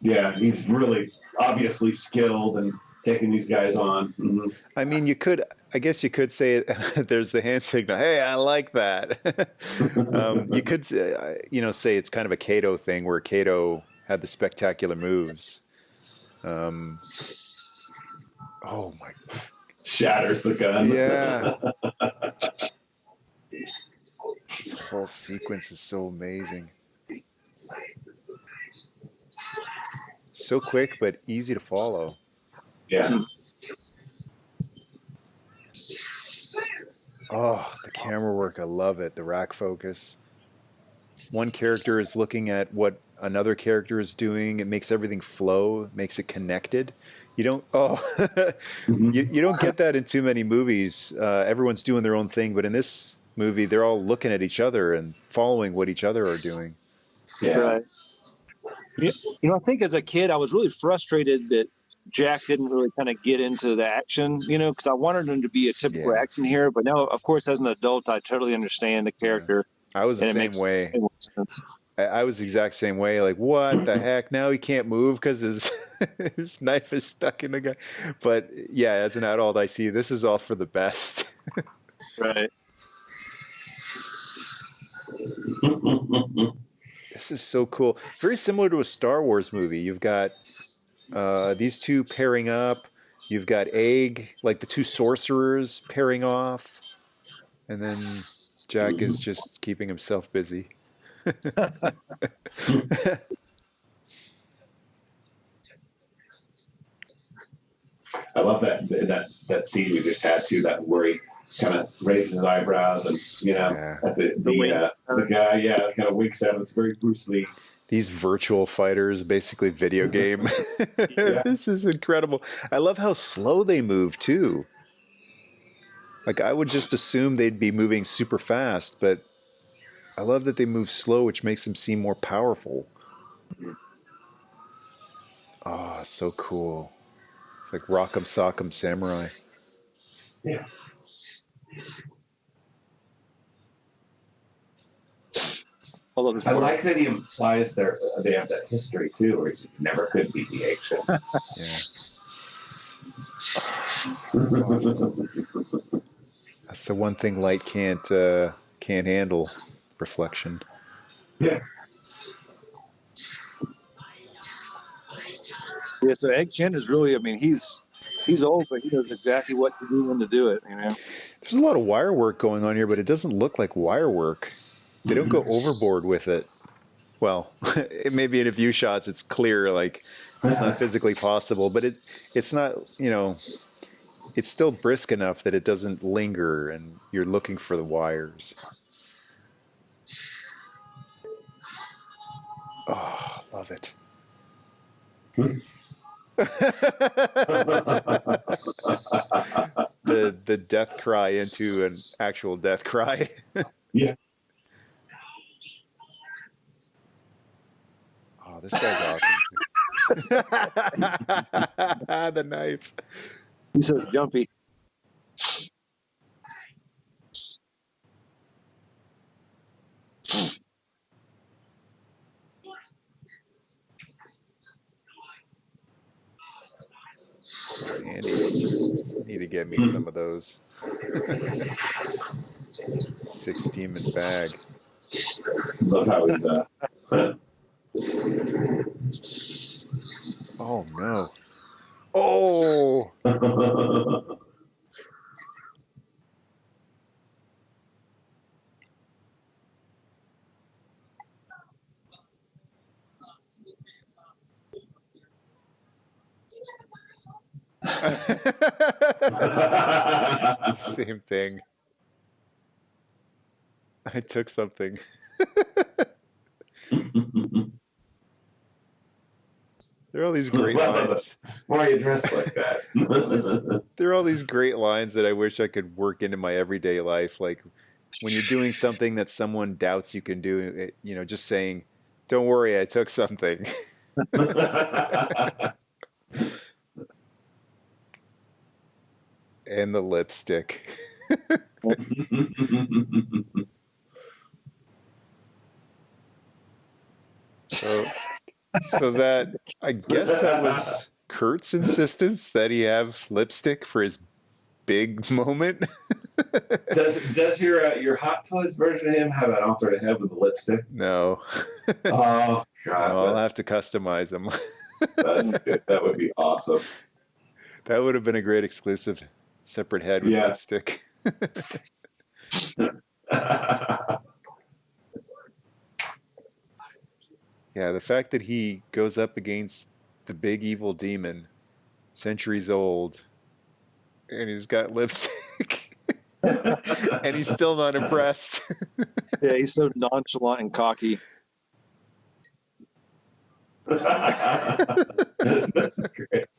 [SPEAKER 3] Yeah, he's really obviously skilled and taking these guys on. Mm-hmm.
[SPEAKER 2] I mean, I guess you could say there's the hand signal. Hey, I like that. You could, say it's kind of a Kato thing where Kato had the spectacular moves. Oh my!
[SPEAKER 3] Shatters the gun.
[SPEAKER 2] Yeah. This whole sequence is so amazing. So quick, but easy to follow.
[SPEAKER 3] Yeah.
[SPEAKER 2] Oh, the camera work, I love it. The rack focus. One character is looking at what another character is doing. It makes everything flow, makes it connected. You don't you don't get that in too many movies. Everyone's doing their own thing, but in this movie, they're all looking at each other and following what each other are doing.
[SPEAKER 3] Yeah.
[SPEAKER 4] Right. I think as a kid, I was really frustrated that Jack didn't really kind of get into the action, because I wanted him to be a typical action hero. But now, of course, as an adult, I totally understand the character.
[SPEAKER 2] I was the same way. I was the exact same way. Like, what the heck? Now he can't move because his knife is stuck in the guy. But yeah, as an adult, I see this is all for the best.
[SPEAKER 4] Right.
[SPEAKER 2] This is so cool. Very similar to a Star Wars movie. You've got these two pairing up. You've got Egg, like the two sorcerers pairing off. And then Jack is just keeping himself busy.
[SPEAKER 3] I love that scene we just had too. That where he kind of raises his eyebrows and at the guy, kind of winks at him. It's very Bruce Lee.
[SPEAKER 2] These virtual fighters, basically video game. This is incredible. I love how slow they move too. Like, I would just assume they'd be moving super fast, but I love that they move slow, which makes them seem more powerful. Oh, so cool. It's like Rock'em Sock'em Samurai.
[SPEAKER 3] Yeah. I like that he implies they have that history too, where he never could beat the eggshells.
[SPEAKER 2] Yeah. Awesome. That's the one thing light can't handle. Reflection.
[SPEAKER 3] Yeah.
[SPEAKER 4] Yeah. So Egg Chen is really, I mean, he's old, but he knows exactly what to do when to do it. You know.
[SPEAKER 2] There's a lot of wire work going on here, but it doesn't look like wire work. They don't go overboard with it. Well, it may be in a few shots it's clear, like it's not physically possible, but it's not, it's still brisk enough that it doesn't linger and you're looking for the wires. Oh, love it. the death cry into an actual death cry.
[SPEAKER 3] Yeah.
[SPEAKER 2] Oh, this guy's awesome too. The knife.
[SPEAKER 4] He's so jumpy.
[SPEAKER 2] Andy, need to get me some of those. 6 demon bag.
[SPEAKER 3] Love how he's
[SPEAKER 2] Oh no. Oh. Same thing. I took something. There are all these great lines.
[SPEAKER 3] Why are you dressed like that?
[SPEAKER 2] There are all these great lines that I wish I could work into my everyday life. Like when you're doing something that someone doubts you can do, just saying, "Don't worry, I took something." And the lipstick. So that, I guess that was Kurt's insistence that he have lipstick for his big moment.
[SPEAKER 3] Does your Hot Toys version of him have an alternate head with the lipstick?
[SPEAKER 2] No.
[SPEAKER 3] Oh God!
[SPEAKER 2] No, I'll have to customize him.
[SPEAKER 3] That's good. That would be awesome.
[SPEAKER 2] That would have been a great exclusive, separate head with lipstick. Yeah, the fact that he goes up against the big evil demon, centuries old, and he's got lipstick, and he's still not impressed.
[SPEAKER 4] Yeah, he's so nonchalant and cocky.
[SPEAKER 3] That's great.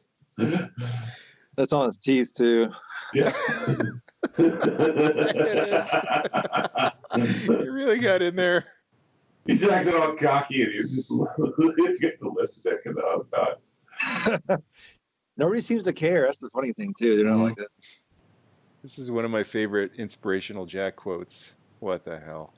[SPEAKER 4] That's on his teeth too.
[SPEAKER 3] Yeah.
[SPEAKER 2] It is. He really got in there.
[SPEAKER 3] He's acting all cocky and he's got the lipstick and oh God.
[SPEAKER 4] Nobody seems to care. That's the funny thing too. They're not like that.
[SPEAKER 2] This is one of my favorite inspirational Jack quotes. What the hell?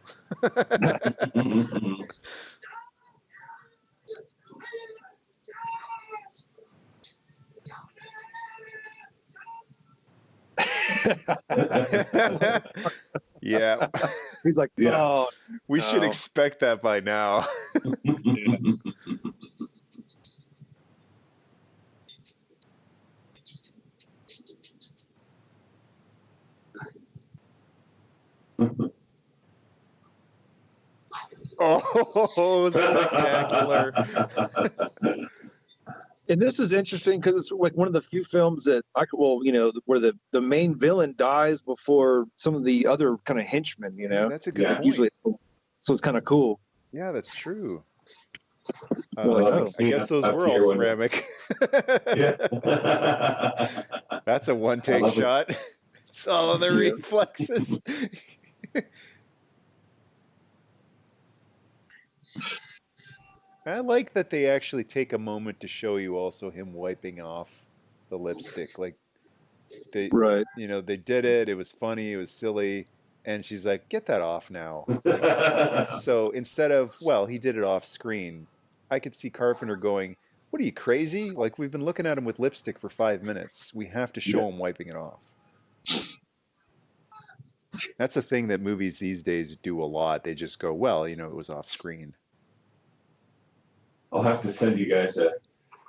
[SPEAKER 2] Yeah.
[SPEAKER 4] He's like, oh,
[SPEAKER 2] we should expect that by now. Oh, spectacular.
[SPEAKER 4] And this is interesting because it's like one of the few films that where the main villain dies before some of the other kind of henchmen,
[SPEAKER 2] That's a good point.
[SPEAKER 4] Usually, so it's kind of cool.
[SPEAKER 2] Yeah, that's true.
[SPEAKER 4] I
[SPEAKER 2] guess those were all ceramic.
[SPEAKER 3] Yeah.
[SPEAKER 2] That's a one-take shot. It's all on the reflexes. I like that they actually take a moment to show you also him wiping off the lipstick. Like they,
[SPEAKER 4] Right.
[SPEAKER 2] they did it. It was funny. It was silly. And she's like, "Get that off now." Like, so instead of, well, he did it off screen, I could see Carpenter going, "What are you, crazy? Like, we've been looking at him with lipstick for 5 minutes. We have to
[SPEAKER 3] Yeah.
[SPEAKER 2] show him wiping it off." That's a thing that movies these days do a lot. They just go, "Well, it was off screen."
[SPEAKER 3] I'll have to send you guys a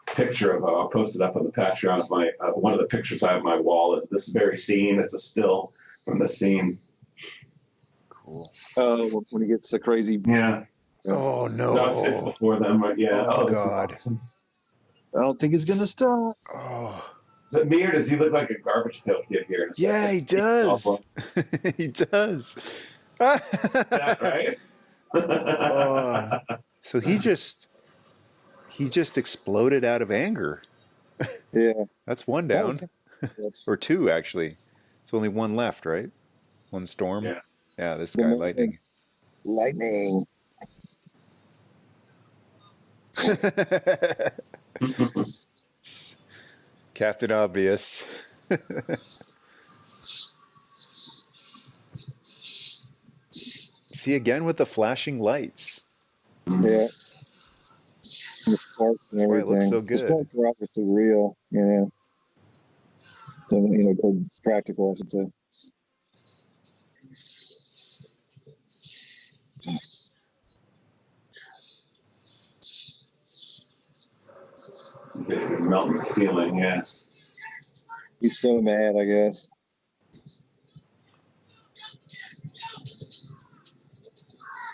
[SPEAKER 3] picture of. I'll post it up on the Patreon. Of my one of the pictures I have on my wall is this very scene. It's a still from the scene.
[SPEAKER 2] Cool.
[SPEAKER 4] Oh, when he gets the crazy.
[SPEAKER 3] Yeah.
[SPEAKER 2] Oh no!
[SPEAKER 3] No, it's before them, but yeah.
[SPEAKER 2] Oh,
[SPEAKER 3] This
[SPEAKER 2] God.
[SPEAKER 3] is awesome.
[SPEAKER 4] I don't think he's gonna stop.
[SPEAKER 2] Oh.
[SPEAKER 3] Is it me or does he look like a Garbage Pail Kid here in a second?
[SPEAKER 2] Yeah, he does. He does.
[SPEAKER 3] That right?
[SPEAKER 2] So he just exploded out of anger.
[SPEAKER 4] Yeah.
[SPEAKER 2] That's one down. Or two, actually. It's only one left, right? One storm.
[SPEAKER 3] Yeah.
[SPEAKER 2] Yeah, this guy, Lightning.
[SPEAKER 4] Lightning.
[SPEAKER 2] Captain Obvious. See, again with the flashing lights.
[SPEAKER 4] Yeah. The sparks and
[SPEAKER 2] That's why it
[SPEAKER 4] everything.
[SPEAKER 2] looks so
[SPEAKER 4] The
[SPEAKER 2] good.
[SPEAKER 4] sparks are obviously real, So, or practical, I should say.
[SPEAKER 3] Basically melting the ceiling, yeah.
[SPEAKER 4] He's so mad, I guess.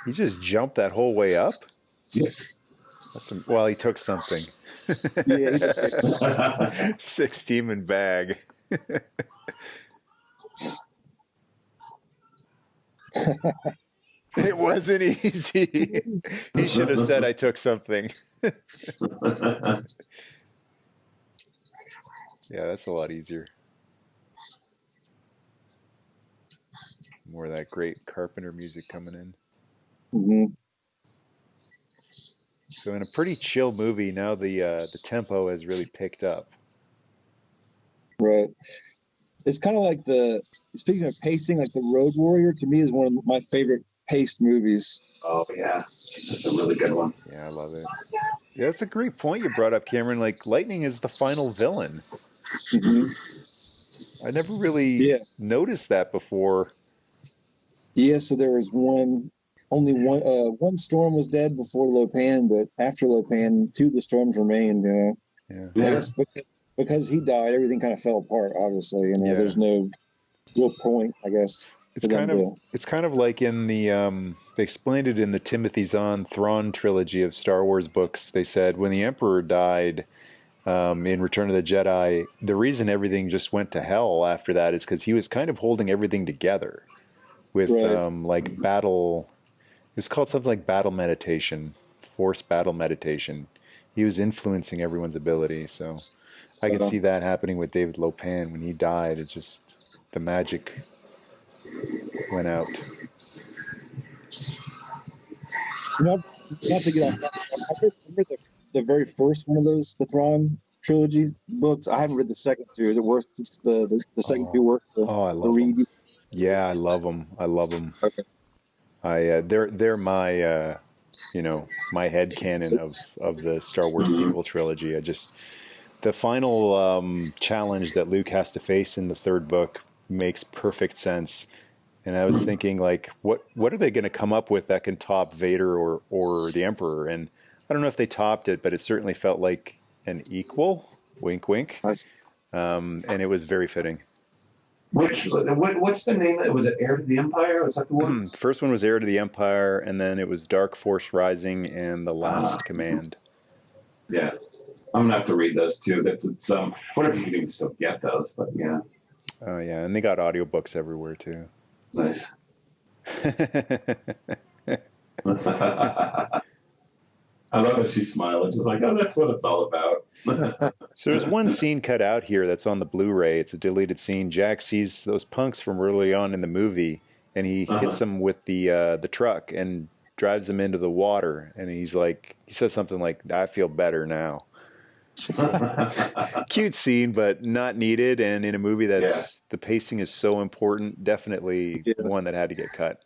[SPEAKER 2] He just jumped that whole way up?
[SPEAKER 3] Yeah.
[SPEAKER 2] Well, he took something.
[SPEAKER 4] Yeah,
[SPEAKER 2] 6 demon bag. It wasn't easy. He should have said, "I took something." Yeah, that's a lot easier. More of that great Carpenter music coming in.
[SPEAKER 4] Mm-hmm.
[SPEAKER 2] So in a pretty chill movie, now the tempo has really picked up.
[SPEAKER 4] Right. It's kind of like speaking of pacing, like The Road Warrior to me is one of my favorite paced movies.
[SPEAKER 3] Oh yeah, that's a really good one.
[SPEAKER 2] Yeah, I love it. Yeah, that's a great point you brought up, Cameron. Like, Lightning is the final villain.
[SPEAKER 4] Mm-hmm.
[SPEAKER 2] I never really noticed that before.
[SPEAKER 4] Yeah, so there was only one storm was dead before Lopan, but after Lopan, 2 of the storms remained,
[SPEAKER 2] Yeah.
[SPEAKER 4] Yes, because he died, everything kind of fell apart, obviously. There's no real point, I guess.
[SPEAKER 2] It's kind of like in the they explained it in the Timothy Zahn Thrawn trilogy of Star Wars books. They said when the Emperor died in Return of the Jedi, the reason everything just went to hell after that is because he was kind of holding everything together with like battle. It was called something like battle meditation, force battle meditation. He was influencing everyone's ability, so I could see that happening with David Lopan when he died. It just the magic went out.
[SPEAKER 4] Not to get off. I read the very first one of those, the Thrawn trilogy books. I haven't read the second 2. Is it worth the second 2 worth?
[SPEAKER 2] I love them. Yeah, I love them. Okay. They're my my headcanon of the Star Wars sequel trilogy. The final challenge that Luke has to face in the 3rd book makes perfect sense. And I was thinking, like, what are they going to come up with that can top Vader or the Emperor? And I don't know if they topped it, but it certainly felt like an equal. Wink, wink.
[SPEAKER 4] Nice.
[SPEAKER 2] And it was very fitting.
[SPEAKER 3] What's the name? Was it Heir to the Empire? Was that the one?
[SPEAKER 2] First one was Heir to the Empire, and then it was Dark Force Rising and The Last Command.
[SPEAKER 3] Yeah, I'm gonna have to read those too. It's I wonder if you can even still get those, but yeah.
[SPEAKER 2] Oh yeah, and they got audiobooks everywhere too.
[SPEAKER 3] Nice. I love how she's smiling, just like, oh, that's what it's all about.
[SPEAKER 2] So there's one scene cut out here that's on the Blu-ray. It's a deleted scene. Jack sees those punks from early on in the movie, and he hits them with the truck. And drives him into the water, and he says something like, "I feel better now." Cute scene, but not needed. And in a movie that's the pacing is so important, definitely one that had to get cut.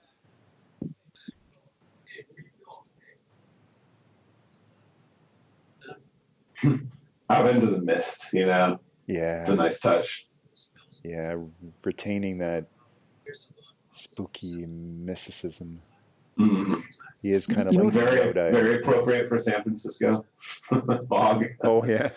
[SPEAKER 3] Out into the mist, you know.
[SPEAKER 2] Yeah,
[SPEAKER 3] it's a nice touch.
[SPEAKER 2] Yeah, retaining that spooky mysticism.
[SPEAKER 3] Mm.
[SPEAKER 2] He is kind of like
[SPEAKER 3] very appropriate for San Francisco. Fog.
[SPEAKER 2] Oh yeah.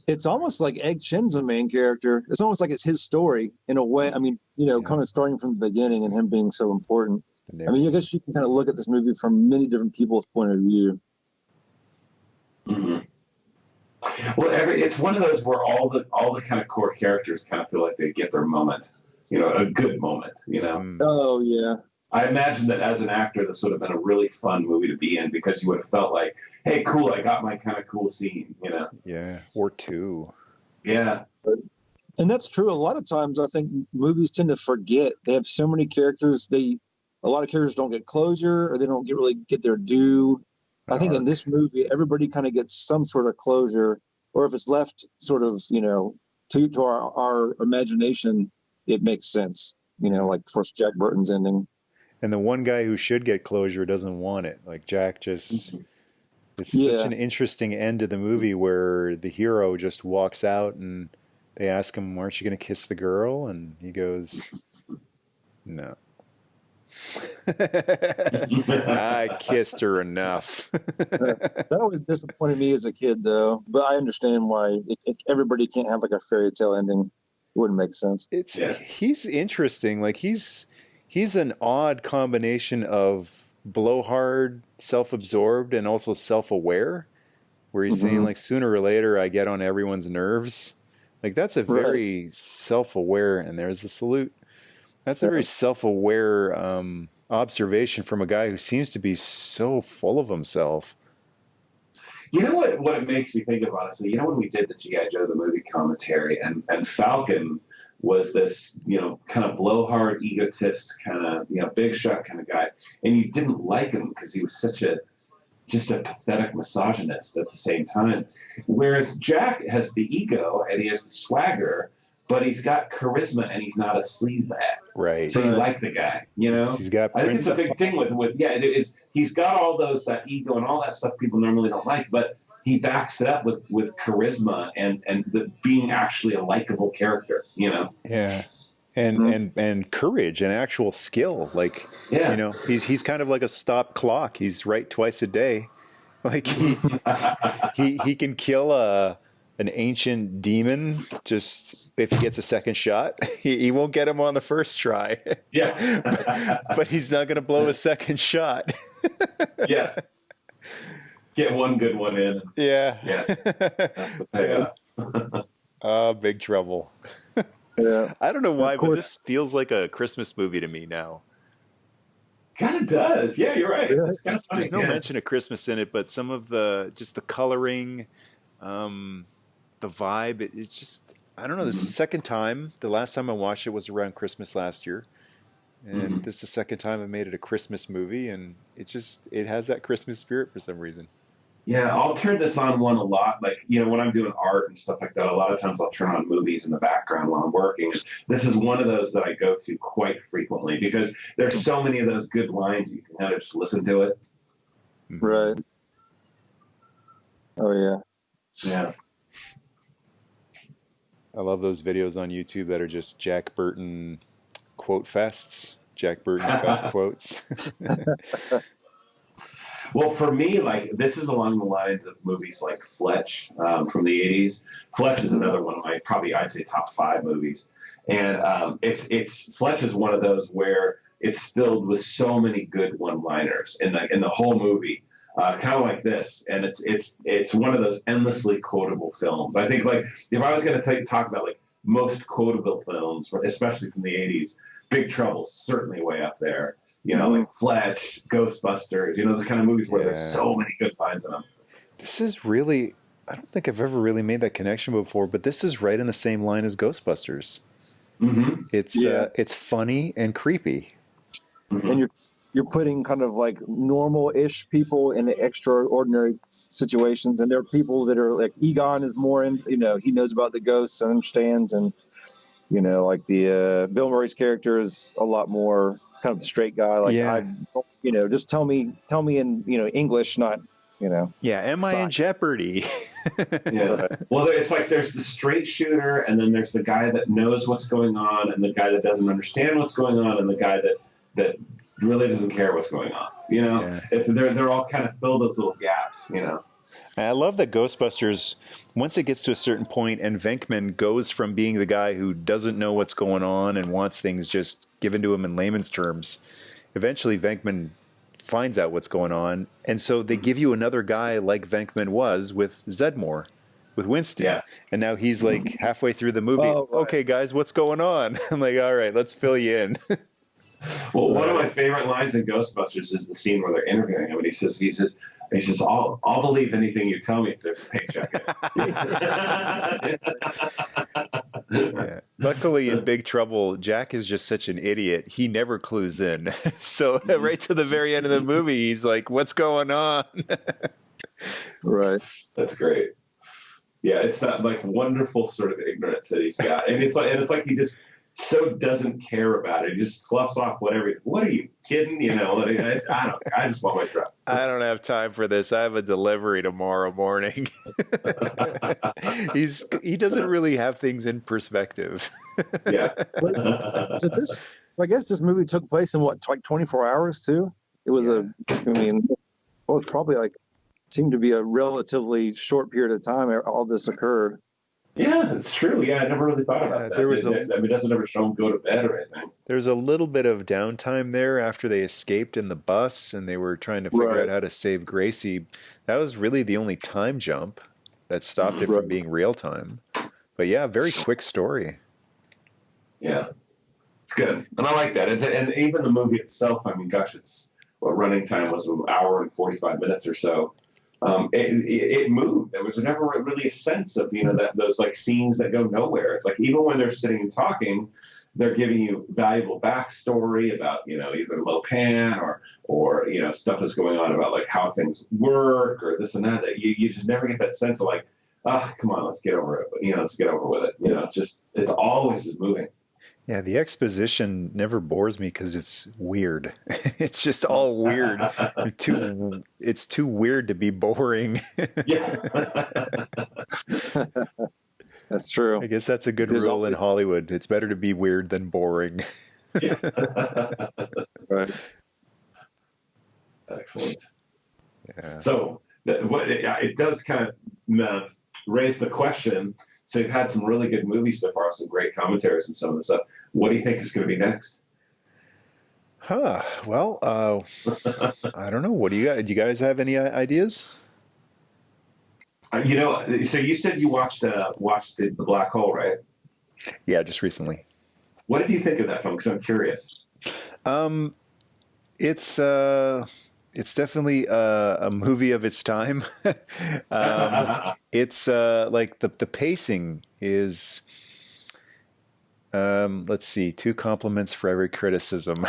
[SPEAKER 4] It's almost like Egg Chen's a main character. It's almost like it's his story in a way. I mean, kind of starting from the beginning and him being so important. I mean, I guess you can kind of look at this movie from many different people's point of view.
[SPEAKER 3] Mm-hmm. Well, it's one of those where all the kind of core characters kind of feel like they get their moment, a good moment,
[SPEAKER 4] Oh yeah.
[SPEAKER 3] I imagine that as an actor, this would have been a really fun movie to be in because you would have felt like, hey, cool, I got my kind of cool scene,
[SPEAKER 2] Yeah, or two.
[SPEAKER 3] Yeah.
[SPEAKER 4] And that's true. A lot of times I think movies tend to forget. They have so many characters. A lot of characters don't get closure, or they don't really get their due. I think in this movie, everybody kind of gets some sort of closure, or if it's left sort of, to our imagination, it makes sense, like of course Jack Burton's ending.
[SPEAKER 2] And the one guy who should get closure doesn't want it. Like Jack just, it's such an interesting end to the movie where the hero just walks out and they ask him, "Aren't you going to kiss the girl?" And he goes, "No." I kissed her enough.
[SPEAKER 4] That always disappointed me as a kid, though. But I understand why everybody can't have like a fairy tale ending. It wouldn't make sense.
[SPEAKER 2] He's interesting. Like he's an odd combination of blowhard, self-absorbed, and also self-aware. Where he's saying like, sooner or later, I get on everyone's nerves. Like that's a very self-aware, and there's the salute. That's a very self-aware observation from a guy who seems to be so full of himself.
[SPEAKER 3] You know what it makes me think of, honestly? When we did the G.I. Joe, the movie commentary, and Falcon was this, kind of blowhard, egotist, kind of, big shot kind of guy. And you didn't like him because he was just a pathetic misogynist at the same time. Whereas Jack has the ego and he has the swagger, but he's got charisma and he's not a sleazebag.
[SPEAKER 2] Right.
[SPEAKER 3] So you like the guy, He's got I think it's a big thing with it is he's got all that ego and all that stuff people normally don't like, but he backs it up with charisma and being actually a likable character,
[SPEAKER 2] Yeah. And courage and actual skill. Like, he's kind of like a stop clock. He's right twice a day. Like he can kill an ancient demon just if he gets a second shot. He won't get him on the first try.
[SPEAKER 3] Yeah.
[SPEAKER 2] but he's not going to blow a second shot.
[SPEAKER 3] Yeah. Get one good one in.
[SPEAKER 2] Yeah.
[SPEAKER 3] Yeah. That's the payoff.
[SPEAKER 2] Big trouble.
[SPEAKER 4] Yeah.
[SPEAKER 2] I don't know why, but this feels like a Christmas movie to me now.
[SPEAKER 3] Kind of does. Yeah, you're right.
[SPEAKER 2] Yeah. There's no mention of Christmas in it, but some of the coloring, the vibe, it's just, I don't know. This is the second time. The last time I watched it was around Christmas last year. And this is the second time I made it a Christmas movie. And it has that Christmas spirit for some reason.
[SPEAKER 3] Yeah, I'll turn this on a lot. Like, when I'm doing art and stuff like that, a lot of times I'll turn on movies in the background while I'm working. This is one of those that I go to quite frequently because there's so many of those good lines you can kind of just listen to it.
[SPEAKER 4] Right. Oh, yeah.
[SPEAKER 3] Yeah.
[SPEAKER 2] I love those videos on YouTube that are just Jack Burton quote fests. Jack Burton's best quotes.
[SPEAKER 3] Well, for me, like, this is along the lines of movies like Fletch from the 80s. Fletch is another one of my I'd say top 5 movies. And Fletch is one of those where it's filled with so many good one-liners in the whole movie. Kind of like this, and it's one of those endlessly quotable films. I think, like, if I was going to talk about like most quotable films, especially from the 80s, Big Trouble's certainly way up there. Like Fletch, Ghostbusters, those kind of movies where there's so many good lines in them.
[SPEAKER 2] This is really, I don't think I've ever really made that connection before, but this is right in the same line as Ghostbusters.
[SPEAKER 3] Mm-hmm.
[SPEAKER 2] It's funny and creepy.
[SPEAKER 4] And
[SPEAKER 1] you're putting kind of like normal-ish people in extraordinary situations, and there are people that are like Egon is more in, he knows about the ghosts and understands, and like the Bill Murray's character is a lot more kind of the straight guy. Like
[SPEAKER 2] Yeah.
[SPEAKER 1] just tell me in English, not
[SPEAKER 2] Yeah, am I in jeopardy?
[SPEAKER 3] Yeah. Well, it's like there's the straight shooter, and then there's the guy that knows what's going on, and the guy that doesn't understand what's going on, and the guy that really doesn't care what's going on.
[SPEAKER 2] Yeah.
[SPEAKER 3] They're all kind of fill those little gaps.
[SPEAKER 2] I love that Ghostbusters, once it gets to a certain point and Venkman goes from being the guy who doesn't know what's going on and wants things just given to him in layman's terms, eventually Venkman finds out what's going on. And so they give you another guy like Venkman was with Zedmore, with Winston.
[SPEAKER 3] Yeah.
[SPEAKER 2] And now he's like halfway through the movie.
[SPEAKER 1] Oh, right.
[SPEAKER 2] Okay, guys, what's going on? I'm like, all right, let's fill you in.
[SPEAKER 3] Well, one of my favorite lines in Ghostbusters is the scene where they're interviewing him, and he says, I'll believe anything you tell me if there's a paycheck in it.
[SPEAKER 2] Yeah. Luckily, in Big Trouble, Jack is just such an idiot. He never clues in. So right to the very end of the movie, he's like, what's going on?
[SPEAKER 1] right.
[SPEAKER 3] That's great. Yeah, it's that like wonderful sort of ignorance that he's got, and it's like he just so doesn't care about it. He just fluffs off whatever. What are you kidding? I don't. I just want my truck.
[SPEAKER 2] I don't have time for this. I have a delivery tomorrow morning. He doesn't really have things in perspective.
[SPEAKER 3] Yeah.
[SPEAKER 1] So I guess this movie took place in what, like 24 hours too? It was it's probably like seemed to be a relatively short period of time all this occurred.
[SPEAKER 3] Yeah, it's true. Yeah, I never really thought about that. It doesn't ever show them go to bed or anything.
[SPEAKER 2] There's a little bit of downtime there after they escaped in the bus and they were trying to figure out how to save Gracie. That was really the only time jump that stopped it from being real time. But yeah, very quick story.
[SPEAKER 3] Yeah, it's good. And I like that. And even the movie itself, I mean, gosh, running time was an hour and 45 minutes or so. It moved. There was never really a sense of those like scenes that go nowhere. It's like even when they're sitting and talking, they're giving you valuable backstory about either Lopan or stuff that's going on about like how things work or this and that. You just never get that sense of like, come on, let's get over it. But let's get over with it. It always is moving.
[SPEAKER 2] Yeah, the exposition never bores me because it's weird. It's just all weird. It's too weird to be boring.
[SPEAKER 3] Yeah.
[SPEAKER 1] That's true.
[SPEAKER 2] I guess that's a good rule in Hollywood. It's better to be weird than boring.
[SPEAKER 3] Yeah.
[SPEAKER 1] Right.
[SPEAKER 3] Excellent.
[SPEAKER 2] Yeah.
[SPEAKER 3] So it does kind of raise the question. So you've had some really good movies so far, some great commentaries and some of the stuff. What do you think is going to be next?
[SPEAKER 2] Well, I don't know. What do you guys? Do you guys have any ideas?
[SPEAKER 3] So you said you watched the Black Hole, right?
[SPEAKER 2] Yeah, just recently.
[SPEAKER 3] What did you think of that film? Because I'm curious.
[SPEAKER 2] It's definitely a movie of its time. It's like the pacing is. Let's see, 2 compliments for every criticism.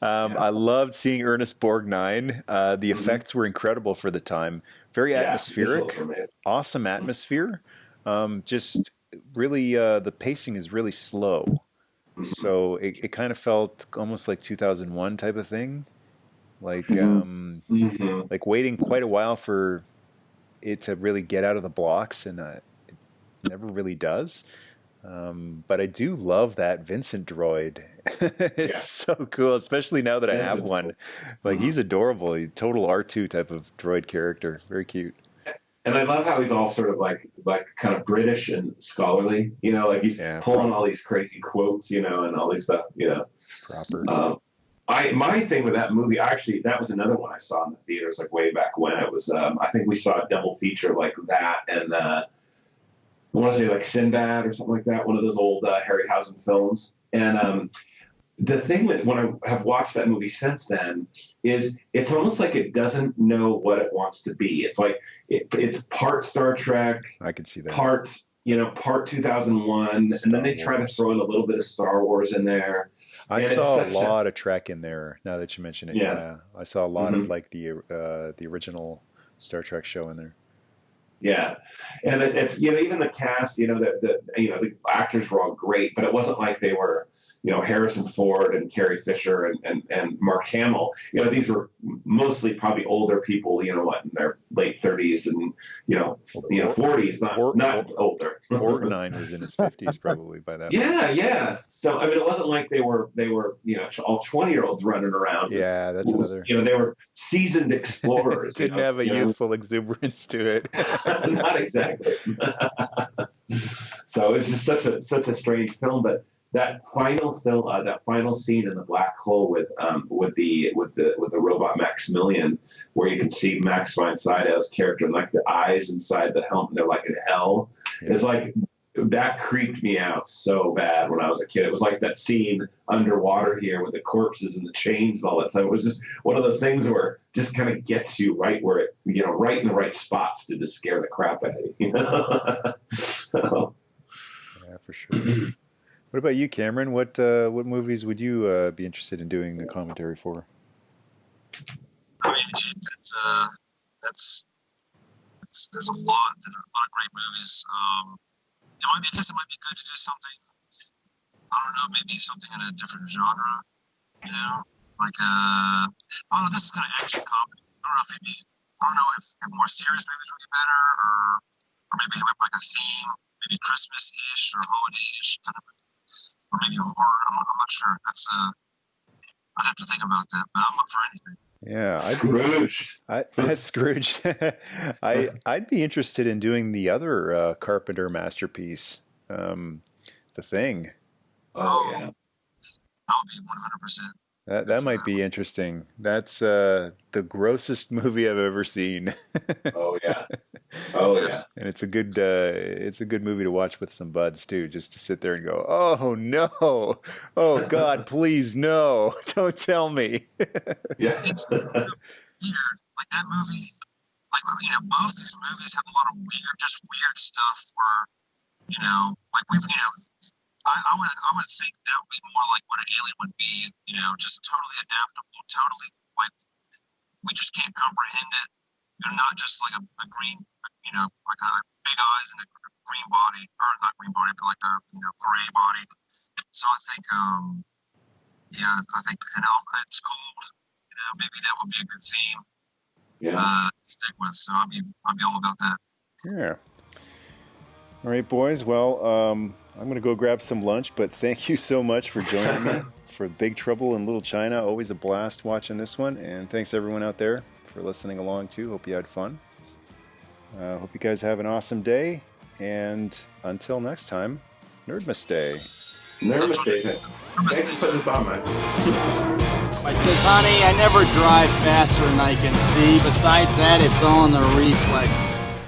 [SPEAKER 2] I loved seeing Ernest Borgnine. The effects were incredible for the time. Very atmospheric, awesome atmosphere. Just really, the pacing is really slow. So it kind of felt almost like 2001 type of thing. Like like waiting quite a while for it to really get out of the blocks, and it never really does. But I do love that Vincent droid. It's so cool, especially now that I have one. Cool. Like he's adorable. He's total R2 type of droid character. Very cute.
[SPEAKER 3] And I love how he's all sort of like kind of British and scholarly. Like he's pulling all these crazy quotes, and all these stuff.
[SPEAKER 2] Proper.
[SPEAKER 3] My thing with that movie, actually, that was another one I saw in the theaters like way back when. It was, I think we saw a double feature like that and I want to say like Sinbad or something like that, one of those old Harryhausen films. And the thing that when I have watched that movie since then is it's almost like it doesn't know what it wants to be. It's like it's part Star Trek.
[SPEAKER 2] I can see that.
[SPEAKER 3] Part 2001, and then they try to throw in a little bit of Star Wars in there.
[SPEAKER 2] I
[SPEAKER 3] And it's
[SPEAKER 2] saw a
[SPEAKER 3] such
[SPEAKER 2] lot of Trek in there. Now that you mention it,
[SPEAKER 3] yeah.
[SPEAKER 2] yeah, I saw a lot of
[SPEAKER 3] Mhm.
[SPEAKER 2] like the original Star Trek show in there.
[SPEAKER 3] Yeah, and it's even the cast, the actors were all great, but it wasn't like they were, Harrison Ford and Carrie Fisher and Mark Hamill. These were mostly probably older people, what, in their late 30s and 40s, not older.
[SPEAKER 2] Ortonine was in his 50s probably by that point.
[SPEAKER 3] Yeah. So I mean, it wasn't like they were all 20-year-olds running around.
[SPEAKER 2] Yeah, that's another.
[SPEAKER 3] They were seasoned explorers.
[SPEAKER 2] Didn't have a youthful exuberance to it.
[SPEAKER 3] Not exactly. So it was just such a strange film, but that final film, that final scene in the black hole with the robot Maximilian, where you can see Max von Sydow's character and like the eyes inside the helmet, they're like in hell. Yeah. It's like that creeped me out so bad when I was a kid. It was like that scene underwater here with the corpses and the chains and all that stuff. It was just one of those things where it just kind of gets you right where it, right in the right spots to just scare the crap out of you. So.
[SPEAKER 2] Yeah, for sure. What about you, Cameron? What movies would you be interested in doing the commentary for?
[SPEAKER 5] I mean, there's a lot of great movies. I guess it might be good to do something. I don't know, maybe something in a different genre. Like this is kind of action comedy. I don't know if more serious movies would be better, or maybe have like a theme, maybe Christmas-ish or holiday-ish kind of. Or maybe horror. I'm not sure. I'd have to think about that, but I'm up for anything.
[SPEAKER 2] Yeah,
[SPEAKER 3] Scrooge.
[SPEAKER 2] I'd be interested in doing the other Carpenter masterpiece, The Thing.
[SPEAKER 3] Oh yeah,
[SPEAKER 5] I'll be 100%.
[SPEAKER 2] That might be interesting. That's the grossest movie I've ever seen.
[SPEAKER 3] Oh yeah.
[SPEAKER 2] And it's a good movie to watch with some buds too, just to sit there and go, oh no, oh God, please no, don't tell me.
[SPEAKER 3] Yeah.
[SPEAKER 5] It's weird. Like that movie, both these movies have a lot of weird stuff where, like I would think that would be more like what an alien would be, just totally adaptable, totally like we just can't comprehend it. Not just like a green, like a big eyes and a green body, or not green body, but like a gray body. So I think, and it's cold. Maybe that would be a good theme.
[SPEAKER 3] Yeah.
[SPEAKER 5] Stick with. So I'll be all about that.
[SPEAKER 2] Yeah. All right, boys. Well, I'm going to go grab some lunch, but thank you so much for joining me for Big Trouble in Little China. Always a blast watching this one. And thanks everyone out there for listening along too. Hope you had fun. Hope you guys have an awesome day. And until next time, Nerdmas-day.
[SPEAKER 3] Nerdmas-day. Thanks for putting this on, man.
[SPEAKER 6] I says, honey, I never drive faster than I can see. Besides that, it's all in the reflex.